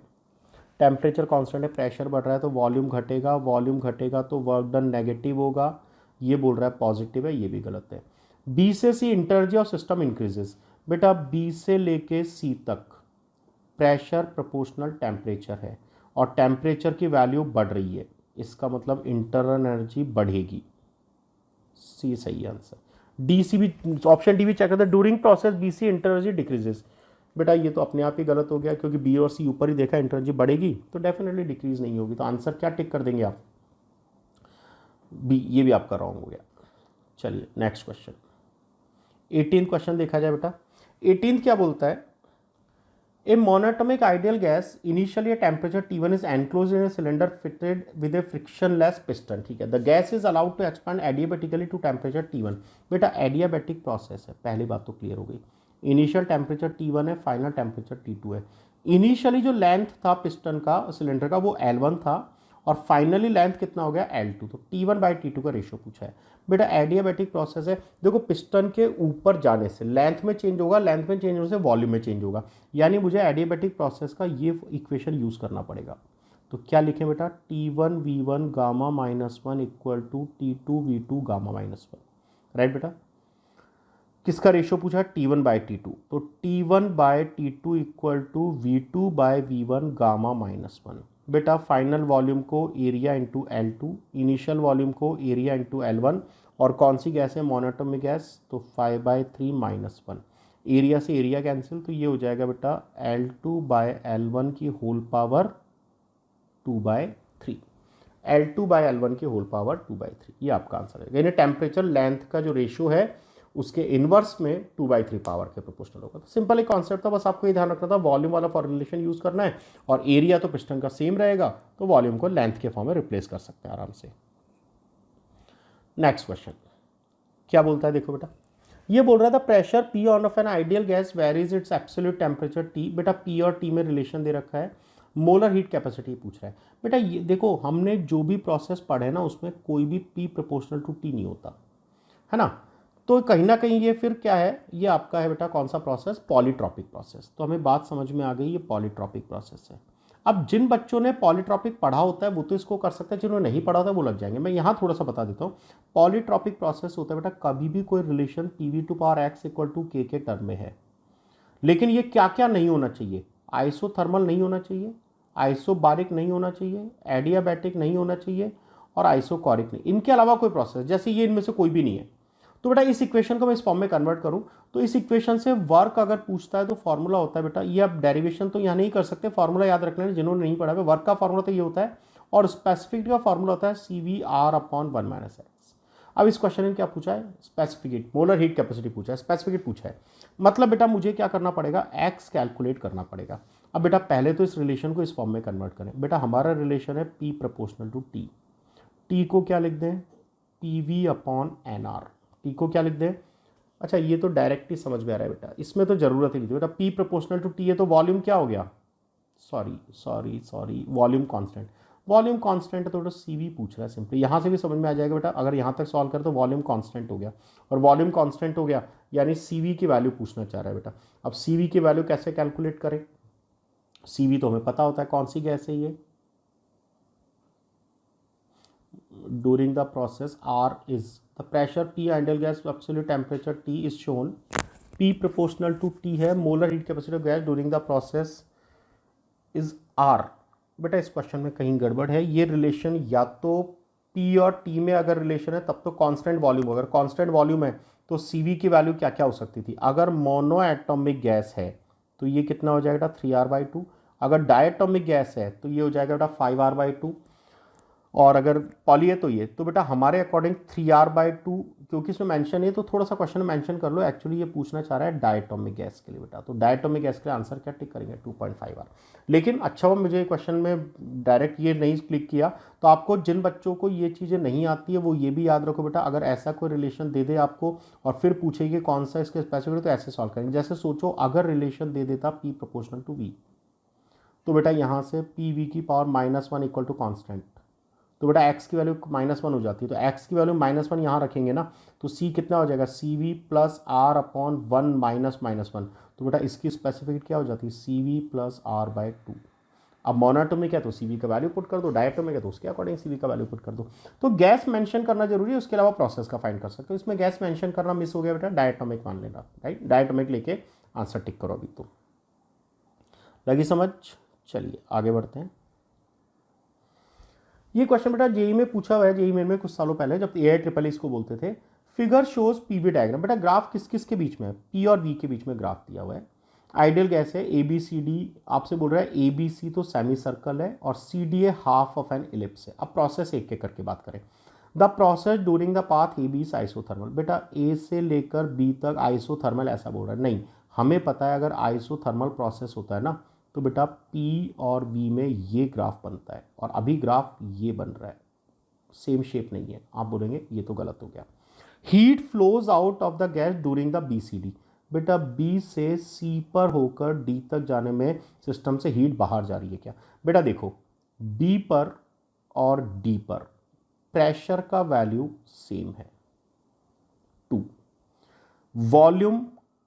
टेम्परेचर कांस्टेंट है, प्रेशर बढ़ रहा है तो वॉल्यूम घटेगा, वॉल्यूम घटेगा तो वर्क डन नेगेटिव होगा। ये बोल रहा है पॉजिटिव है, ये भी गलत है। बी से सी इंटरजी ऑफ सिस्टम इंक्रीजेस। बेटा बी से लेके सी तक प्रेशर प्रोपोर्शनल टेम्परेचर है और टेम्परेचर की वैल्यू बढ़ रही है, इसका मतलब इंटरनल एनर्जी बढ़ेगी। सी सही आंसर। डी सी भी, ऑप्शन डी भी चेक करते हैं, during process B C internal decreases. बेटा ये तो अपने आप ही गलत हो गया क्योंकि बी और सी ऊपर ही देखा, इंटरनल बढ़ेगी तो डेफिनेटली डिक्रीज नहीं होगी। तो आंसर क्या टिक कर देंगे आप, बी, ये भी आपका रॉन्ग हो गया। चलिए नेक्स्ट क्वेश्चन, 18th क्वेश्चन देखा जाए बेटा। 18th क्या बोलता है, a monatomic ideal gas initially temperature T1 is enclose in a cylinder fitted with a frictionless piston. ठीक है, the gas is allowed to expand adiabatically to temperature T1। बेटा adiabatic process है, पहली बात तो क्लियर हो गई। इनिशियल टेम्परेचर T1 है, फाइनल टेम्परेचर T2 है। इनिशियली जो लेंथ था पिस्टन का, सिलेंडर का, वो L1 था और फाइनली लेंथ कितना हो गया, L2। तो T1 बाई T2 का रेशियो पूछा है। बेटा एडियाबेटिक प्रोसेस है, देखो पिस्टन के ऊपर जाने से लेंथ में चेंज होगा, लेंथ में चेंज होने से वॉल्यूम में चेंज होगा, यानी मुझे एडियाबेटिक प्रोसेस का ये इक्वेशन यूज़ करना पड़ेगा। तो क्या लिखें बेटा, T1 V1 gamma -1 equal to T2 V2 gamma -1, right बेटा। किसका रेशियो पूछा, T1 बाई T2, तो T1 by T2 equal to V2 by V1 gamma -1। बेटा फाइनल वॉल्यूम को area into L2, initial volume को एरिया इंटू L1, और कौन सी गैस है, मोनोटोमिक गैस, तो 5/3 -1। एरिया से एरिया कैंसिल, तो ये हो जाएगा बेटा L2 बाय L1 की whole power 2/3, L2 bye L1 की होल पावर 2/3, ये आपका आंसर है। यानी टेम्परेचर लेंथ का जो रेशियो है उसके इनवर्स में 2/3 पावर के प्रोपोर्शनल होगा। तो सिंपल एक कॉन्सेप्ट था, बस आपको ये ध्यान रखना था, वॉल्यूम वाला फॉर्मुलेशन यूज करना है और एरिया तो पिस्टन का सेम रहेगा, तो वॉल्यूम को लेंथ के फॉर्म में रिप्लेस कर सकते हैं आराम से। नेक्स्ट क्वेश्चन क्या बोलता है, देखो बेटा, ये बोल रहा था pressure P of an ideal gas varies it's absolute temperature T। बेटा P और T में रिलेशन दे रखा है, मोलर हीट कैपेसिटी पूछ रहा है। बेटा ये देखो, हमने जो भी प्रोसेस पढ़े ना उसमें कोई भी P प्रोपोर्शनल टू T नहीं होता है ना, तो कहीं ना कहीं ये फिर क्या है, ये आपका है बेटा कौन सा प्रोसेस, पॉलीट्रॉपिक प्रोसेस। तो हमें बात समझ में आ गई, ये पॉलीट्रॉपिक प्रोसेस है। अब जिन बच्चों ने पॉलीट्रॉपिक पढ़ा होता है वो तो इसको कर सकते हैं, जिन्होंने नहीं पढ़ा होता है वो लग जाएंगे। मैं यहाँ थोड़ा सा बता देता हूँ, पॉलीट्रॉपिक प्रोसेस होता है बेटा कभी भी कोई रिलेशन PV/X = K के टर्म में है, लेकिन ये क्या क्या नहीं होना चाहिए, आइसोथर्मल नहीं होना चाहिए, आइसोबारिक नहीं होना चाहिए, एडियाबैटिक नहीं होना चाहिए और आइसोकोरिक नहीं। इनके अलावा कोई प्रोसेस, जैसे ये इनमें से कोई भी नहीं है, तो बेटा इस इक्वेशन को मैं इस फॉर्म में कन्वर्ट करूं तो इस इक्वेशन से वर्क अगर पूछता है तो फॉर्मूला होता है बेटा, ये आप डेरिवेशन तो यहाँ नहीं कर सकते, फॉर्मूला याद रख लेना जिन्होंने नहीं पढ़ा है। वर्क का फॉर्मूला तो ये होता है और स्पेसिफिक का फॉर्मूला होता है CVR/1 - X। अब इस क्वेश्चन में क्या पूछा है, स्पेसिफिकेट, मोलर हीट कैपेसिटी पूछा है, स्पेसिफिकेट पूछा है, मतलब बेटा मुझे क्या करना पड़ेगा, X कैलकुलेट करना पड़ेगा। अब बेटा पहले तो इस रिलेशन को इस फॉर्म में कन्वर्ट करें। बेटा हमारा रिलेशन है P proportional to T, T को क्या लिख दें, PV/NR, T को क्या लिख दें, अच्छा ये तो डायरेक्ट ही समझ में आ रहा है बेटा, इसमें तो जरूरत ही नहीं थी बेटा, P प्रोपोर्शनल टू T है तो वॉल्यूम क्या हो गया, sorry volume constant, volume constant है तो बेटा CV पूछ रहा है सिंपली, यहाँ से भी समझ में आ जाएगा बेटा, अगर यहाँ तक सॉल्व करें तो वॉल्यूम कांस्टेंट हो गया, और वॉल्यूम कांस्टेंट हो गया यानी CV की वैल्यू पूछना चाह रहा है बेटा। अब CV की वैल्यू कैसे कैलकुलेट करें, CV तो हमें पता होता है कौन सी गैस है ये, during the process R is the pressure P ideal gas absolute temperature T is shown, P proportional to T है, molar heat capacity of gas during the process is R, बेटा इस क्वेश्चन में कहीं गड़बड़ है। ये रिलेशन या तो पी और टी में अगर रिलेशन है तब तो कांस्टेंट वॉल्यूम, अगर कांस्टेंट वॉल्यूम है तो सीवी की वैल्यू क्या क्या हो सकती थी। अगर मोनो एटॉमिक गैस है तो ये कितना हो जाएगा 3r/2, अगर डायटोमिक गैस है तो ये हो जाएगा बेटा 5r/2, और अगर पॉली है तो ये, तो बेटा हमारे अकॉर्डिंग 3r/2, क्योंकि इसमें मेंशन है तो थोड़ा सा क्वेश्चन मेंशन कर लो। एक्चुअली ये पूछना चाह रहा है डायटोमिक गैस के लिए बेटा, तो डायटोमिक गैस के लिए आंसर क्या टिक करेंगे 2.5r। लेकिन अच्छा हुआ मुझे क्वेश्चन में डायरेक्ट ये नहीं क्लिक किया। तो आपको जिन बच्चों को ये चीज़ें नहीं आती है वो ये भी याद रखो बेटा, अगर ऐसा कोई रिलेशन दे दे आपको और फिर पूछे कि कौन सा इसके स्पेसिफिक, तो ऐसे सॉल्व करेंगे। जैसे सोचो अगर रिलेशन दे देता P प्रोपोर्शनल टू V, तो बेटा यहाँ से PV की पावर -1 इक्वल टू कॉन्स्टेंट, तो बेटा x की वैल्यू -1 हो जाती है, तो x की वैल्यू -1 यहाँ रखेंगे ना, तो c कितना हो जाएगा CV प्लस r/1 -1, तो बेटा इसकी स्पेसिफिक क्या हो जाती है CV प्लस r/2। अब मोनोएटॉमिक है तो CV का वैल्यू पुट कर दो, डायटोमिक है तो उसके अकॉर्डिंग CV का वैल्यू पुट कर दो। तो गैस मेंशन करना जरूरी है, उसके अलावा प्रोसेस का फाइंड कर सकते हो। इसमें गैस मेंशन करना मिस हो गया बेटा, डायटोमिक मान लेना, राइट, डायटोमिक लेके आंसर टिक करो। अभी तो लगी समझ, चलिए आगे बढ़ते हैं। ये क्वेश्चन बेटा जेई में पूछा हुआ है, जेई में कुछ सालों पहले जब AI इसको बोलते थे। फिगर शोज पीवी डायग्राम, बेटा ग्राफ किस किस के बीच में है, पी और वी के बीच में ग्राफ दिया हुआ है। आइडियल गैस है ABCD, आपसे बोल रहा है ABC तो सेमी सर्कल है और CD है हाफ ऑफ एन इलिप्स है। अब प्रोसेस एक एक करके बात करें। The process during the path AB is isothermal, बेटा A से लेकर B तक आइसोथर्मल ऐसा बोल रहा है, नहीं हमें पता है अगर आइसोथर्मल प्रोसेस होता है ना तो बेटा P और V में ये ग्राफ बनता है और अभी ग्राफ ये बन रहा है, सेम शेप नहीं है। आप बोलेंगे ये तो गलत हो गया। Heat flows out of the gas during the BCD, बेटा B से C पर होकर D तक जाने में सिस्टम से हीट बाहर जा रही है क्या। बेटा देखो B पर और D पर प्रेशर का वैल्यू सेम है 2, वॉल्यूम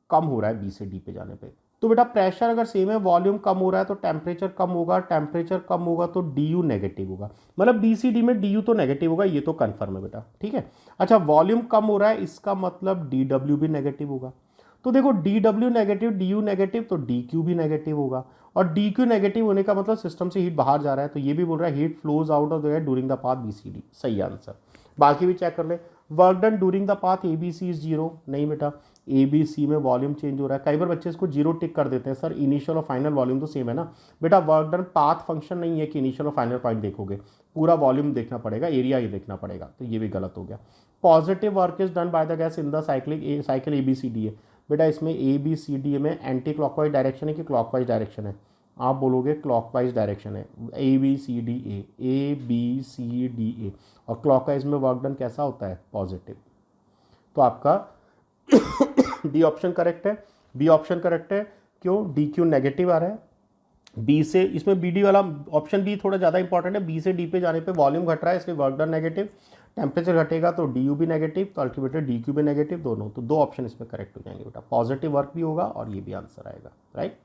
कम हो रहा है B से D पे जाने पे, तो बेटा प्रेशर अगर सेम है वॉल्यूम कम हो रहा है तो टेम्परेचर कम होगा, टेम्परेचर कम होगा तो DU नेगेटिव होगा, मतलब BCD में DU तो नेगेटिव होगा, ये तो कंफर्म है बेटा, ठीक है। अच्छा वॉल्यूम कम हो रहा है इसका मतलब DW भी नेगेटिव होगा, तो देखो DW नेगेटिव DU नेगेटिव तो DQ भी नेगेटिव होगा, और DQ नेगेटिव होने का मतलब सिस्टम से हीट बाहर जा रहा है, तो ये भी बोल रहा है heat flows out of the air during the path BCD, सही आंसर। बाकी भी चेक कर ले। Work done during the path ABC is 0, नहीं बेटा ABC में वॉल्यूम चेंज हो रहा है। कई बार बच्चे इसको 0 टिक कर देते हैं, सर इनिशियल और फाइनल वॉल्यूम तो सेम है ना। बेटा वर्क डन पाथ फंक्शन नहीं है कि इनिशियल और फाइनल पॉइंट देखोगे, पूरा वॉल्यूम देखना पड़ेगा, एरिया ही देखना पड़ेगा, तो ये भी गलत हो गया। Positive work is done by the gas in the cycle ABCD है, बेटा इसमें ABCD में एंटी क्लॉकवाइज डायरेक्शन है कि क्लॉकवाइज डायरेक्शन है, आप बोलोगे क्लॉकवाइज डायरेक्शन है, ABCDA और क्लॉकवाइज में वर्क डन कैसा होता है पॉजिटिव, तो आपका डी ऑप्शन करेक्ट है, बी ऑप्शन करेक्ट है। क्यों, DQ नेगेटिव आ रहा है, बी से, इसमें BD वाला ऑप्शन बी थोड़ा ज़्यादा इंपॉर्टेंट है, बी से डी पे जाने पे वॉल्यूम घट रहा है इसलिए वर्क डन नेगेटिव, टेम्परेचर घटेगा तो DU भी नेगेटिव, तो अल्टीमेटली DQ भी नेगेटिव, दोनों, तो 2 ऑप्शन इसमें करेक्ट हो जाएंगे बेटा, पॉजिटिव वर्क भी होगा और ये भी आंसर आएगा, राइट।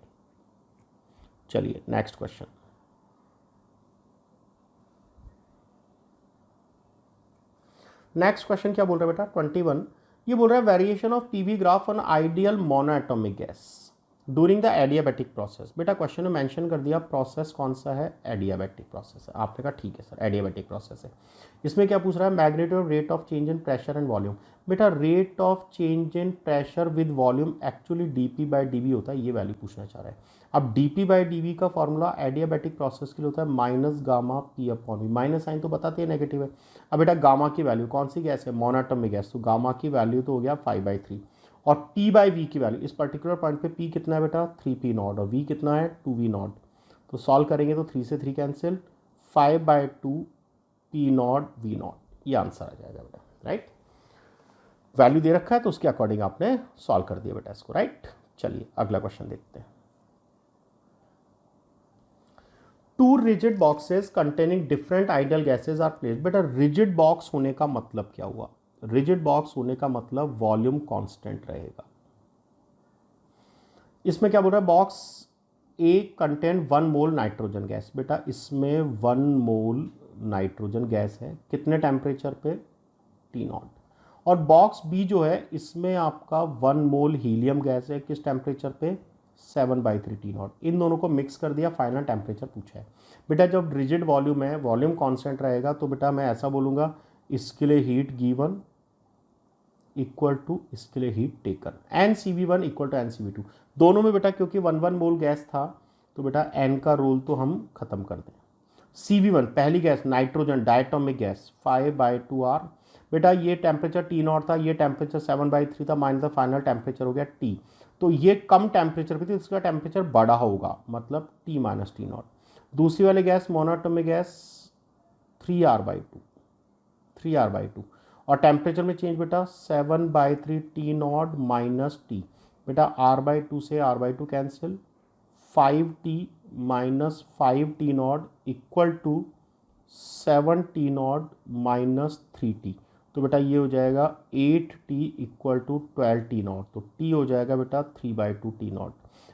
चलिए नेक्स्ट क्वेश्चन। नेक्स्ट क्वेश्चन क्या बोल रहा है बेटा 21, ये बोल रहा है variation of PV graph on ideal monoatomic gas during the adiabatic process. बेटा क्वेश्चन में मेंशन कर दिया प्रोसेस कौन सा है, एडियाबैटिक प्रोसेस है, आपने कहा ठीक है सर एडियाबैटिक प्रोसेस है। इसमें क्या पूछ रहा है, magnitude rate of change in pressure and volume. बेटा rate of change in pressure with volume actually DP/dV होता है, ये वैल्यू पूछना चाह रहा है। अब DP/dV का फॉर्मूला एडियाबैटिक प्रोसेस के लिए होता है -γ/P/V, माइनस साइन तो बताते हैं नेगेटिव है। अब बेटा गामा की वैल्यू कौन सी गैस है, मोनोएटॉमिक गैस, तो गामा की वैल्यू तो हो गया 5/3, और P/V की वैल्यू इस पर्टिकुलर पॉइंट पे P कितना है बेटा 3P0 और V कितना है 2V0, तो सॉल्व करेंगे तो 3 से 3 कैंसिल, 5/2 P0 V0, ये आंसर आ जाएगा बेटा, राइट। वैल्यू दे रखा है तो उसके अकॉर्डिंग आपने सॉल्व कर दिया बेटा इसको, राइट। चलिए अगला क्वेश्चन देखते हैं। 2 rigid boxes containing different ideal gases are placed. बेटा रिजिड बॉक्स होने का मतलब क्या हुआ, रिजिड बॉक्स होने का मतलब वॉल्यूम कांस्टेंट रहेगा। इसमें क्या बोल रहा है, बॉक्स ए कंटेन 1 मोल नाइट्रोजन गैस, बेटा इसमें 1 मोल नाइट्रोजन गैस है, कितने टेम्परेचर पे T0, और बॉक्स बी जो है इसमें आपका 1 मोल हीलियम गैस है, किस टेम्परेचर पे 7/3 टी नॉट, इन दोनों को मिक्स कर दिया, फाइनल टेम्परेचर पूछा है। बेटा जब रिजिड वॉल्यूम है, वॉल्यूम कांस्टेंट रहेगा, तो बेटा मैं ऐसा बोलूँगा इसके लिए हीट गिवन इक्वल टू इसके लिए heat taken, NCV1 equal to NCV2। दोनों में बेटा क्योंकि 1 मोल गैस था तो बेटा n का रोल तो हम खत्म कर दें। CV1 पहली gas nitrogen diatomic gas 5/2R। बेटा ये टेम्परेचर T नॉट था, ये टेम्परेचर 7/3 था, माइनस द फाइनल टेम्परेचर हो गया T। तो ये कम टेम्परेचर पे थी, इसका टेम्परेचर बड़ा होगा, मतलब T माइनस T नॉट। दूसरी वाली गैस मोनोएटॉमिक गैस 3R/2 और टेम्परेचर में चेंज बेटा 7/3 T नॉट माइनस T। बेटा R/2 से R/2 cancel, 5T minus 5T naught equal to 7T naught minus 3T। तो बेटा ये हो जाएगा 8T equal to 12T naught, तो T हो जाएगा बेटा 3/2 T नॉट।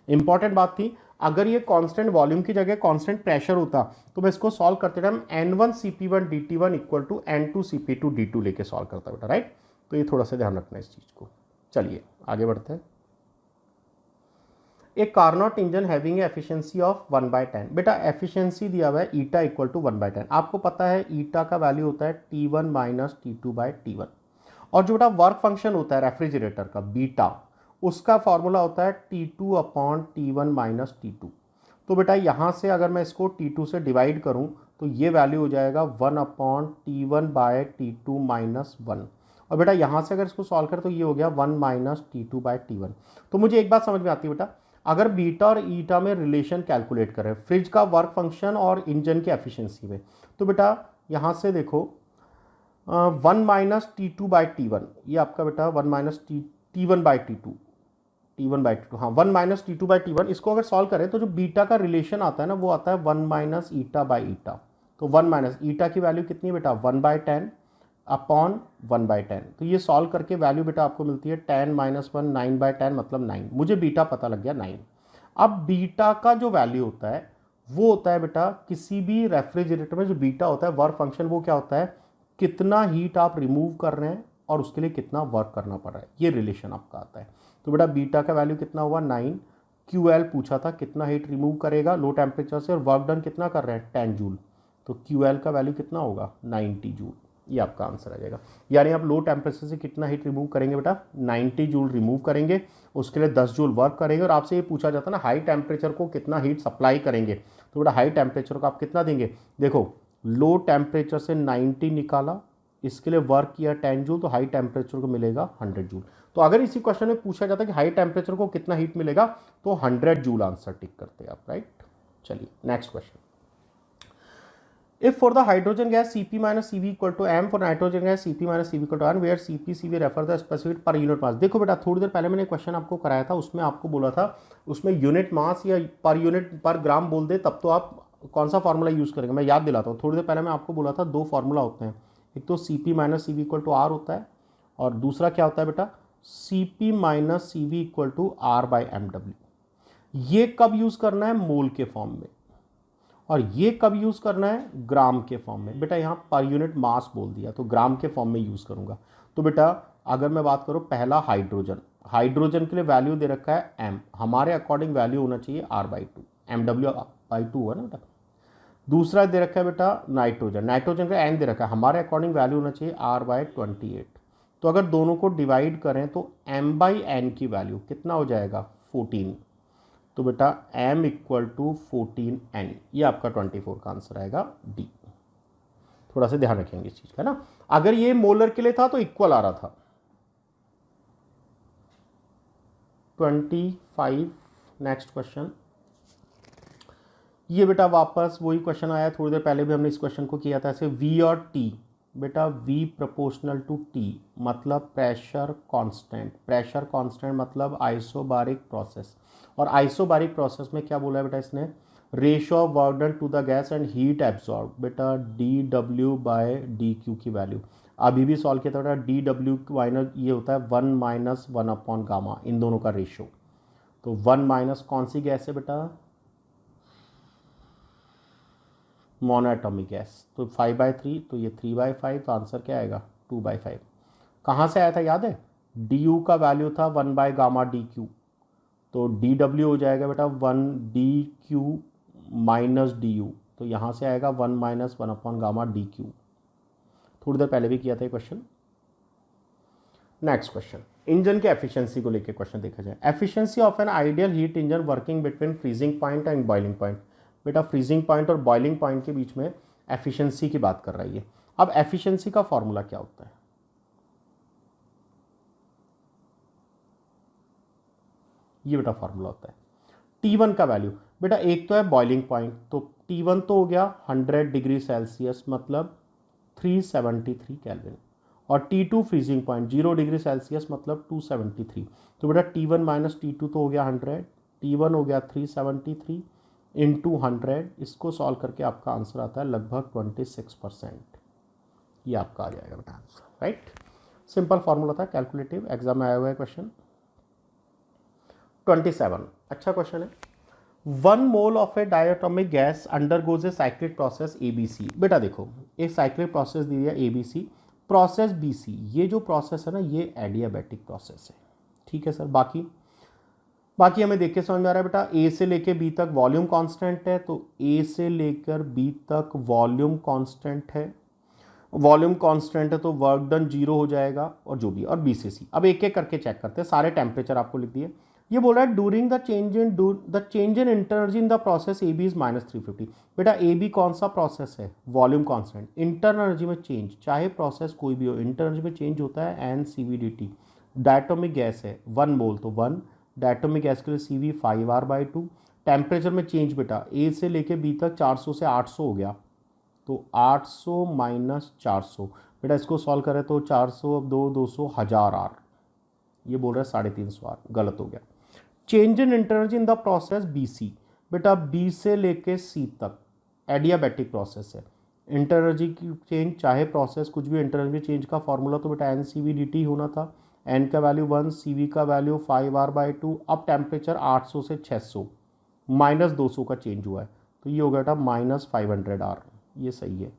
इंपॉर्टेंट बात थी, अगर ये कांस्टेंट वॉल्यूम की जगह कांस्टेंट प्रेशर होता तो मैं इसको सॉल्व करते time N1 CP1 DT1 equal to N2 CP2 D2 लेके सॉल्व करता बेटा, राइट। तो ये थोड़ा सा ध्यान रखना है इस चीज़ को। चलिए आगे बढ़ते हैं। एक Carnot engine having efficiency of 1/10। बेटा एफिशिएंसी दिया हुआ है ईटा इक्वल टू 1/10। आपको पता है ईटा का वैल्यू होता है T1 माइनस T2/T1, और जो बेटा वर्क फंक्शन होता है रेफ्रिजरेटर का बीटा, उसका फॉर्मूला होता है T2/T1 माइनस T2। तो बेटा यहाँ से अगर मैं इसको T2 से डिवाइड करूँ तो ये वैल्यू हो जाएगा 1/T1/T2 माइनस 1। और बेटा यहाँ से अगर इसको सॉल्व करें तो ये हो गया 1 माइनस T2/T1। तो मुझे एक बात समझ में आती है बेटा, अगर बीटा और ईटा में रिलेशन कैलकुलेट करें फ्रिज का वर्क फंक्शन और इंजन की एफिशिएंसी में, तो बेटा यहाँ से देखो 1 माइनस T2/T1, ये आपका बेटा 1 माइनस T1/T2, हाँ 1 माइनस T2/T1। इसको अगर सॉल्व करें तो जो बीटा का रिलेशन आता है ना, वो आता है 1 माइनस ईटा/ईटा। तो 1 माइनस ईटा की वैल्यू कितनी है बेटा 1/10 अपॉन 1/10। तो ये सॉल्व करके वैल्यू बेटा आपको मिलती है 10 माइनस 1 9/10 मतलब 9। मुझे बीटा पता लग गया 9। अब बीटा का जो वैल्यू होता है वो होता है बेटा किसी भी रेफ्रिजरेटर में जो बीटा होता है वर्क फंक्शन, वो क्या होता है कितना हीट आप रिमूव कर रहे हैं और उसके लिए कितना वर्क करना पड़ रहा है, ये रिलेशन आपका आता है। तो बेटा बीटा का वैल्यू कितना हुआ 9, QL पूछा था कितना हीट रिमूव करेगा लो टेम्परेचर से, और वर्क डन कितना कर रहे हैं 10 जूल। तो QL का वैल्यू कितना होगा 90 जूल, ये आपका आंसर आ जाएगा। यानी आप लो टेम्परेचर से कितना हीट रिमूव करेंगे बेटा 90 जूल रिमूव करेंगे, उसके लिए 10 जूल वर्क करेंगे। और आपसे ये पूछा जाता है ना हाई टेम्परेचर को कितना हीट सप्लाई करेंगे, तो बेटा हाई टेम्परेचर को आप कितना देंगे, देखो लो टेम्परेचर से 90 निकाला, इसके लिए वर्क किया 10 जूल, तो हाई टेम्परेचर को मिलेगा 100 जूल। तो अगर इसी क्वेश्चन में पूछा जाता है कि हाई टेम्परेचर को कितना हीट मिलेगा तो 100 जूल आंसर टिक करते हैं आप, राइट। चलिए next question. If for the hydrogen gas Cp minus Cv equal to m, for nitrogen gas Cp minus Cv equal to n, where Cp Cv refer the specific per unit mass। देखो बेटा थोड़ी देर पहले मैंने question आपको कराया था, उसमें आपको बोला था उसमें यूनिट मास या पर यूनिट पर ग्राम बोल दे तब तो आप कौन सा फार्मूला यूज़ करेंगे। मैं याद दिलाता हूँ, थोड़ी देर पहले मैं आपको बोला था दो फार्मूला होते हैं, एक तो Cp minus Cv equal to R होता है, और दूसरा क्या होता है बेटा Cp minus Cv equal to R/mw। ये कब यूज़ करना है मोल के फॉर्म में, और ये कब यूज़ करना है ग्राम के फॉर्म में। बेटा यहाँ पर यूनिट मास बोल दिया तो ग्राम के फॉर्म में यूज़ करूँगा। तो बेटा अगर मैं बात करूँ पहला हाइड्रोजन, हाइड्रोजन के लिए वैल्यू दे रखा है m, हमारे अकॉर्डिंग वैल्यू होना चाहिए R/2, MW/2 हुआ ना बेटा। दूसरा दे रखा है बेटा नाइट्रोजन, नाइट्रोजन का n दे रखा है, हमारे अकॉर्डिंग वैल्यू होना चाहिए R/28। तो अगर दोनों को डिवाइड करें तो m/n की वैल्यू कितना हो जाएगा 14। तो बेटा m इक्वल टू 14n, ये आपका 24 का आंसर आएगा डी। थोड़ा सा ध्यान रखेंगे इस चीज का ना, अगर ये मोलर के लिए था तो इक्वल आ रहा था 25। नेक्स्ट क्वेश्चन, ये बेटा वापस वही क्वेश्चन आया, थोड़ी देर पहले भी हमने इस क्वेश्चन को किया था। ऐसे V और T, बेटा V प्रोपोर्शनल टू T मतलब प्रेशर कांस्टेंट, प्रेशर कांस्टेंट मतलब आइसोबारिक प्रोसेस, और आइसोबारिक प्रोसेस में क्या बोला है बेटा इसने ratio of work done to the gas and heat absorb, बेटा dW/dQ की वैल्यू अभी भी सॉल्व किया था बेटा, dW माइनस ये होता है 1 माइनस 1 अपॉन गामा, इन दोनों का रेशियो। तो 1 माइनस कौन सी गैस है बेटा मोनोएटॉमिक गैस, तो 5/3, तो ये 3/5, तो आंसर क्या आएगा 2/5। कहाँ से आया था याद है, du का वैल्यू था 1 बाय गामा dq, तो डी डब्ल्यू हो जाएगा बेटा 1 dq माइनस डी यू, तो यहाँ से आएगा 1 minus 1 upon gamma D Q. थोड़ी देर पहले भी किया था ये क्वेश्चन। नेक्स्ट क्वेश्चन, इंजन के एफिशिएंसी को लेकर क्वेश्चन देखा जाए। Efficiency of an ideal heat engine working between freezing point and boiling point. बेटा फ्रीजिंग पॉइंट और बॉइलिंग पॉइंट के बीच में एफिशिएंसी की बात कर रही है। अब एफिशिएंसी का फॉर्मूला क्या होता है? ये बेटा फॉर्मूला होता है T1 का वैल्यू। बेटा एक तो है बॉइलिंग पॉइंट, तो T1 तो हो गया 100 डिग्री सेल्सियस मतलब 373 केल्विन, और T2 freezing point 0 degree Celsius मतलब 273। तो बेटा T1 माइनस T2 तो हो गया 100, T1 हो गया 373 इंटू 100। इसको सॉल्व करके आपका आंसर आता है लगभग 26%। ये आपका आ जाएगा बेटा आंसर, राइट। सिंपल फॉर्मूला था, कैलकुलेटिव, एग्जाम में आया हुआ है क्वेश्चन। 27 अच्छा क्वेश्चन है। 1 mole of A diatomic gas undergoes a cyclic process ABC। बेटा देखो एक साइक्लिक प्रोसेस दी है ABC, प्रोसेस BC। ये जो प्रोसेस है ना ये एडियाबैटिक प्रोसेस है, ठीक है सर। बाकी हमें देख के समझ में आ रहा है बेटा। A से लेके B तक वॉल्यूम कांस्टेंट है, तो A से लेकर B तक वॉल्यूम कांस्टेंट है। वॉल्यूम कांस्टेंट है तो वर्क डन 0 हो जाएगा, और जो भी, और B से C। अब एक एक करके चेक करते हैं, सारे टेम्परेचर आपको लिख दिए। ये बोल रहा है during the change in internal energy in the process AB is -350। बेटा AB कौन सा प्रोसेस है? Volume constant. इंटरनर्जी में चेंज, चाहे प्रोसेस कोई भी हो, इंटरनर्जी में चेंज होता है NCVDT। डायटोमिक गैस है 1 मोल तो 1, डायटोमिक गैस के लिए CV 5R/2। टेम्परेचर में चेंज बेटा A से लेके B तक 400 से 800 हो गया, तो 800 माइनस 400। बेटा इसको सॉल्व करें तो 400 अब 200 1000 R। ये बोल रहा है 350 R, गलत हो गया। Change in internal energy in the process BC। बेटा B से लेके C तक एडियाबैटिक प्रोसेस है। इंटरनर्जी की चेंज, चाहे प्रोसेस कुछ भी, इंटरनर्जी चेंज का फॉर्मूला तो बेटा NCVDT होना था। N का वैल्यू 1, CV का वैल्यू 5R/2। अब टेम्परेचर 800 से 600, माइनस 200 का चेंज हुआ है, तो ये हो गया था -500 R। ये सही है।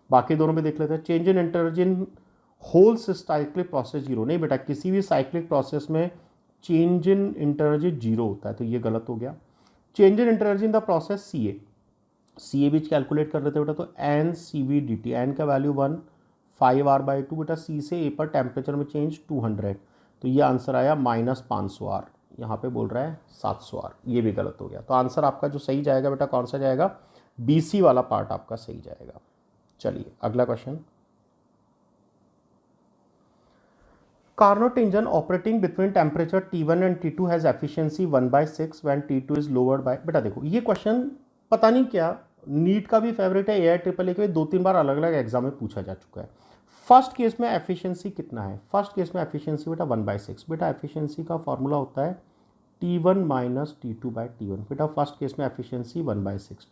बाकी दोनों में देख लेते हैं। Change in internal energy in whole cyclic process 0। नहीं बेटा, किसी भी साइक्लिक प्रोसेस में चेंज इन इंटरनर्जी 0 होता है, तो ये गलत हो गया। Change in internal energy in the process CA भी कैलकुलेट कर लेते बेटा, तो NCVDT, N का वैल्यू 1, 5R/2। बेटा C से A पर टेम्परेचर में चेंज 200, तो ये आंसर आया -500 R। यहाँ पे बोल रहा है 700 R, ये भी गलत हो गया। तो आंसर आपका जो सही जाएगा बेटा कौन सा जाएगा? BC वाला पार्ट आपका सही जाएगा। चलिए अगला question. Carnot engine operating between temperature T1 and T2 has efficiency 1/6 when T2 is lowered by। बेटा देखो ये क्वेश्चन पता नहीं क्या नीट का भी फेवरेट है, AIEEE के भी 2-3 बार अलग अलग एग्जाम में पूछा जा चुका है। फर्स्ट केस में एफिशिएंसी कितना है? फर्स्ट केस में एफिशिएंसी बेटा 1/6। बेटा एफिशिएंसी का फॉर्मूला होता है T1 माइनस T2/T1। बेटा फर्स्ट केस में एफिशिएंसी 1/6।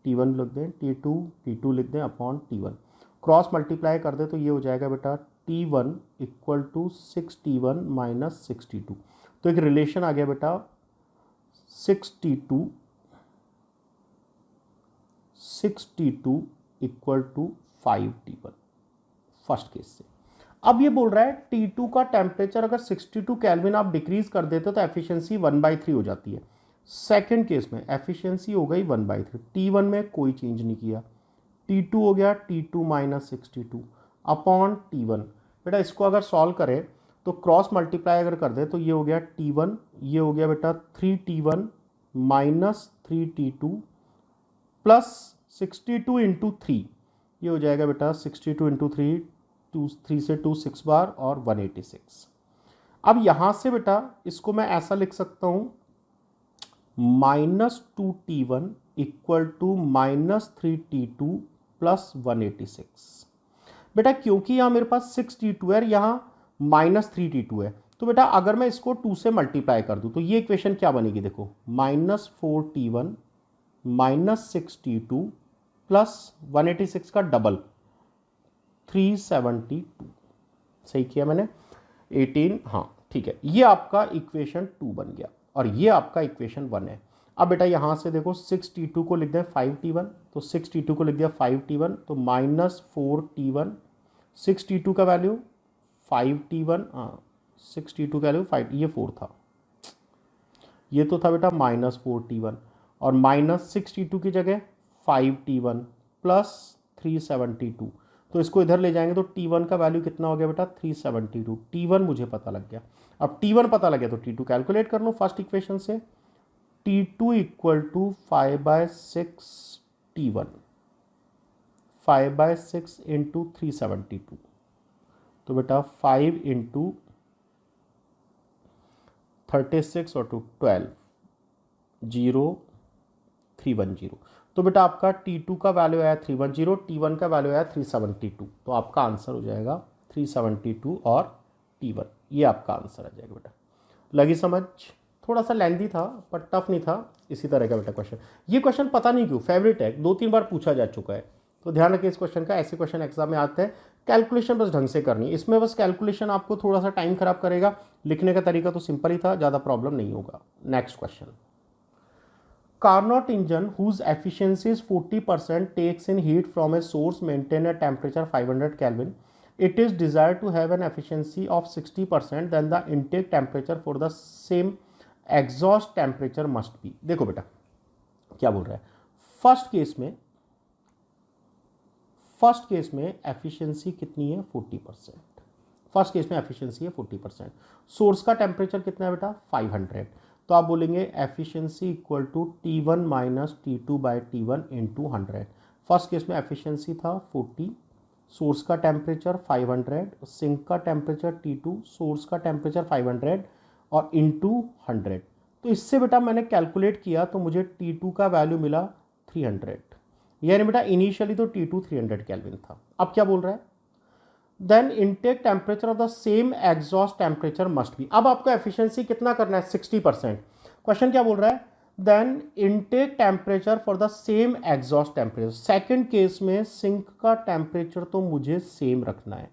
T1 लिख दें, T2 लिख दें अपॉन T1, क्रॉस मल्टीप्लाई कर दे तो ये हो जाएगा बेटा T1 equal to 6T1 minus 6T2। तो एक रिलेशन आ गया बेटा 6T2 equal to 5T1 first case से। अब ये बोल रहा है T2 का टेम्परेचर अगर 62 केल्विन आप डिक्रीज कर देते तो एफिशिएंसी 1/3 हो जाती है। सेकेंड केस में एफिशिएंसी हो गई 1/3। T1 में कोई चेंज नहीं किया, T2 हो गया T2 माइनस 62 अपॉन T1। बेटा इसको अगर सॉल्व करें तो क्रॉस मल्टीप्लाई अगर कर दे तो ये हो गया T1, ये हो गया बेटा 3T1 minus 3T2 plus 62 into 3, ये हो जाएगा बेटा 62 इंटू 3, 3 से 2 6 बार और 186। अब यहाँ से बेटा इसको मैं ऐसा लिख सकता हूँ -2T1 equal to -3T2 plus 186। बेटा क्योंकि यहाँ मेरे पास 6T2 है, यहाँ -3T2 है, तो बेटा अगर मैं इसको 2 से मल्टीप्लाई कर दूँ तो ये इक्वेशन क्या बनेगी? देखो -4T1 -6T2 प्लस 186 का डबल 372। सही किया मैंने? 18, हाँ ठीक है। ये आपका इक्वेशन 2 बन गया और ये आपका इक्वेशन 1 है। अब बेटा यहाँ से देखो 6T2 को लिख दें 5T1, तो 6T2 को लिख दिया 5T1, तो -4T1, 6T2 का वैल्यू 5T1, 6T2 का वैल्यू 5, ये 4 था, ये तो था बेटा -4t1 और -6t2 की जगह 5t1 प्लस 372, तो इसको इधर ले जाएंगे तो t1 का वैल्यू कितना हो गया बेटा 372। t1 मुझे पता लग गया। अब t1 पता लगे तो t2 कैलकुलेट कर लो फर्स्ट इक्वेशन से। t2 equal to 5/6 t1, 5/6 into 372, तो बेटा 5 इंटू 36 और 12 0310। तो बेटा आपका T2 का वैल्यू आया 310, T1 का वैल्यू आया 372, तो आपका आंसर हो जाएगा 372 और T1, ये आपका आंसर आ जाएगा बेटा। लगी समझ? थोड़ा सा लेंथी था पर टफ नहीं था, इसी तरह का बेटा क्वेश्चन। ये क्वेश्चन पता नहीं क्यों फेवरेट है, 2-3 बार पूछा जा चुका है, तो ध्यान रखिए इस क्वेश्चन का। ऐसे क्वेश्चन एग्जाम में आते हैं, कैलकुलेशन बस ढंग से करनी है। इसमें बस कैलकुलेशन आपको थोड़ा सा टाइम खराब करेगा, लिखने का तरीका तो सिंपल ही था, ज़्यादा प्रॉब्लम नहीं होगा। Next question, Carnot engine whose efficiency is 40% takes in heat from a source maintained at temperature 500 Kelvin. It is desired to have an efficiency of 60%, then the intake temperature for the same exhaust temperature must be. देखो बेटा क्या बोल रहा है, first case में efficiency कितनी है 40%। First case में एफिशिएंसी है 40%। सोर्स का टेम्परेचर कितना है बेटा 500, तो आप बोलेंगे efficiency equal to T1 minus T2/T1 into 100। First case में एफिशिएंसी था 40, सोर्स का टेम्परेचर 500, सिंक का टेम्परेचर T2, सोर्स का टेम्परेचर 500 और इंटू 100। तो इससे बेटा मैंने कैलकुलेट किया तो मुझे T2 का वैल्यू मिला 300, यानी बेटा इनिशियली तो T2 300 केल्विन था। अब क्या बोल रहा है, then intake temperature of the same exhaust temperature must be. अब आपको एफिशिएंसी कितना करना है 60%। क्वेश्चन क्या बोल रहा है, then intake temperature for the same exhaust temperature. Second case में सिंक का टेम्परेचर तो मुझे सेम रखना है,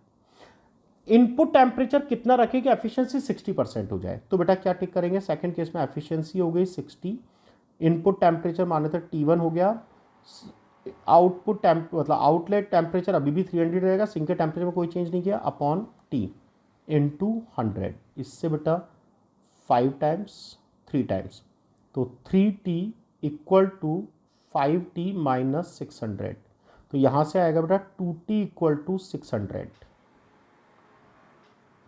इनपुट टेम्परेचर कितना रखें कि एफिशिएंसी 60% हो जाए। तो बेटा क्या टिक करेंगे, सेकंड केस में एफिशिएंसी हो गई 60, इनपुट टेम्परेचर माने तो T1 हो गया, आउटपुट मतलब आउटलेट टेम्परेचर अभी भी 300 रहेगा, सिंक के टेम्परेचर में कोई चेंज नहीं किया, अपॉन T इंटू 100। इससे बेटा 5 टाइम्स 3 टाइम्स, तो 3T equal to 5T minus 600, तो यहाँ से आएगा बेटा 2T इक्वल टू 600।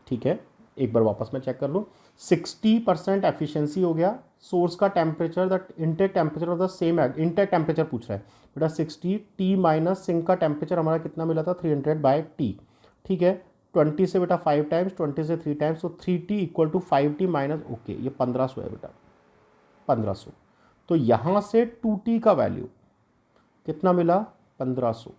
ठीक है, एक बार वापस मैं चेक कर लूँ, 60% एफिशिएंसी हो गया, सोर्स का temperature the intake temperature of the same intake temperature पूछ रहा है बेटा 60, T माइनस सिंक का टेम्परेचर हमारा कितना मिला था 300/T। ठीक है, 20 से बेटा 5 टाइम्स, 20 से 3 टाइम्स, तो 3T equal to 5T minus, okay ये 1500 है बेटा 1500। तो यहाँ से 2T का वैल्यू कितना मिला 1500,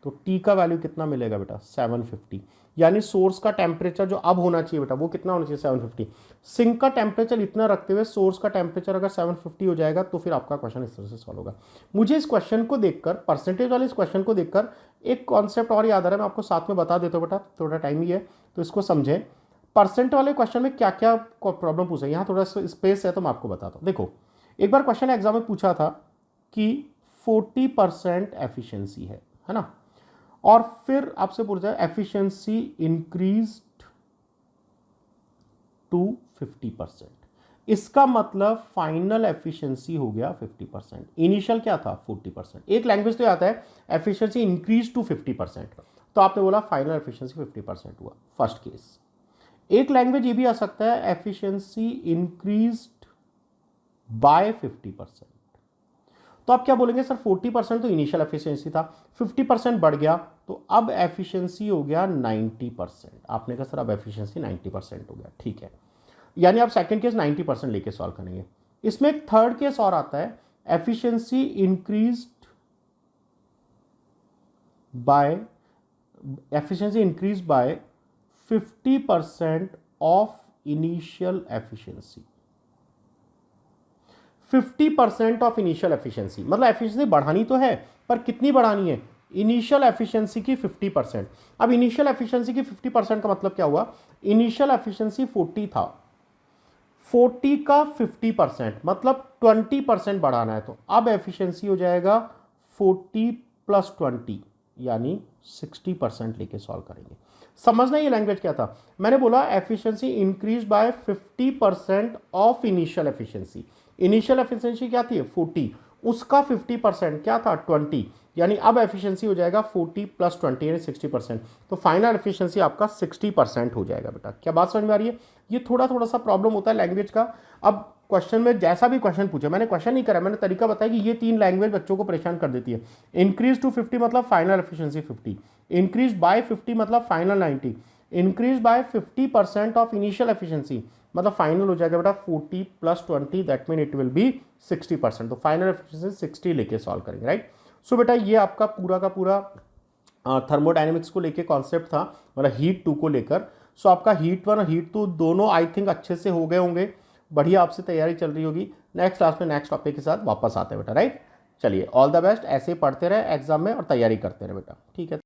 तो T का वैल्यू कितना मिलेगा बेटा 750, यानी सोर्स का टेम्परेचर जो अब होना चाहिए बेटा वो कितना होना चाहिए 750। सिंक का टेम्परेचर इतना रखते हुए सोर्स का टेम्परेचर अगर 750 हो जाएगा तो फिर आपका क्वेश्चन इस तरह से सॉल्व होगा। मुझे इस क्वेश्चन को देखकर, परसेंटेज वाले इस क्वेश्चन को देखकर एक कॉन्सेप्ट और याद आ रहा है, मैं आपको साथ में बता देता हूँ बेटा, थोड़ा टाइम ही है तो इसको समझें। परसेंट वाले क्वेश्चन में क्या क्या प्रॉब्लम पूछा है, यहाँ थोड़ा स्पेस है तो मैं आपको बताता हूँ। देखो एक बार क्वेश्चन एग्जाम में पूछा था कि 40% एफिशिएंसी है ना, और फिर आपसे पूछा एफिशिएंसी इंक्रीज्ड टू 50%। इसका मतलब फाइनल एफिशिएंसी हो गया 50%, इनिशियल क्या था 40%। एक लैंग्वेज तो आता है एफिशिएंसी इंक्रीज टू 50%, तो आपने बोला फाइनल एफिशिएंसी 50% हुआ फर्स्ट केस। एक लैंग्वेज ये भी आ सकता है एफिशिएंसी इंक्रीज्ड बाय 50%, तो आप क्या बोलेंगे सर 40% तो इनिशियल एफिशिएंसी था, 50% बढ़ गया तो अब एफिशिएंसी हो गया 90%। आपने कहा सर अब एफिशिएंसी 90% हो गया, ठीक है, यानी आप सेकंड केस 90% लेके सॉल्व करेंगे। इसमें एक थर्ड केस और आता है efficiency increased by 50% of initial efficiency. 50% of initial efficiency मतलब एफिशिएंसी बढ़ानी तो है पर कितनी बढ़ानी है, इनिशियल एफिशिएंसी की 50%। अब इनिशियल एफिशिएंसी की 50% का मतलब क्या हुआ, इनिशियल एफिशिएंसी 40 था, 40 का 50% मतलब 20% बढ़ाना है, तो अब एफिशिएंसी हो जाएगा 40 + 20 यानी 60% लेके सॉल्व करेंगे। समझना ये लैंग्वेज क्या था। मैंने बोला efficiency increase by 50% of initial efficiency. Initial efficiency क्या थी 40, उसका 50% क्या था 20, यानी अब एफिशिएंसी हो जाएगा 40 + 20 यानी 60%। तो फाइनल एफिशिएंसी आपका 60% हो जाएगा बेटा। क्या बात समझ में आ रही है? ये थोड़ा थोड़ा सा प्रॉब्लम होता है लैंग्वेज का। अब क्वेश्चन में जैसा भी क्वेश्चन पूछे, मैंने क्वेश्चन नहीं करा, मैंने तरीका बताया कि ये 3 लैंग्वेज बच्चों को परेशान कर देती है। इंक्रीज टू 50 मतलब फाइनल एफिशिएंसी 50, इंक्रीज बाय 50 मतलब final 90, increase by 50% of initial efficiency मतलब फाइनल हो जाएगा बेटा 40 + 20 that mean it will be 60%। तो फाइनल एफिशिएंसी 60 लेके सॉल्व करेंगे, राइट। सो बेटा ये आपका पूरा का पूरा थर्मोडाइनमिक्स को लेके कॉन्सेप्ट था, मतलब हीट 2 को लेकर। सो आपका हीट 1 और हीट 2 दोनों आई थिंक अच्छे से हो गए होंगे, बढ़िया आपसे तैयारी चल रही होगी। नेक्स्ट क्लास में नेक्स्ट टॉपिक के साथ वापस आते हैं बेटा, राइट। चलिए ऑल द बेस्ट, ऐसे ही पढ़ते रहे एग्जाम में और तैयारी करते रहे बेटा, ठीक है।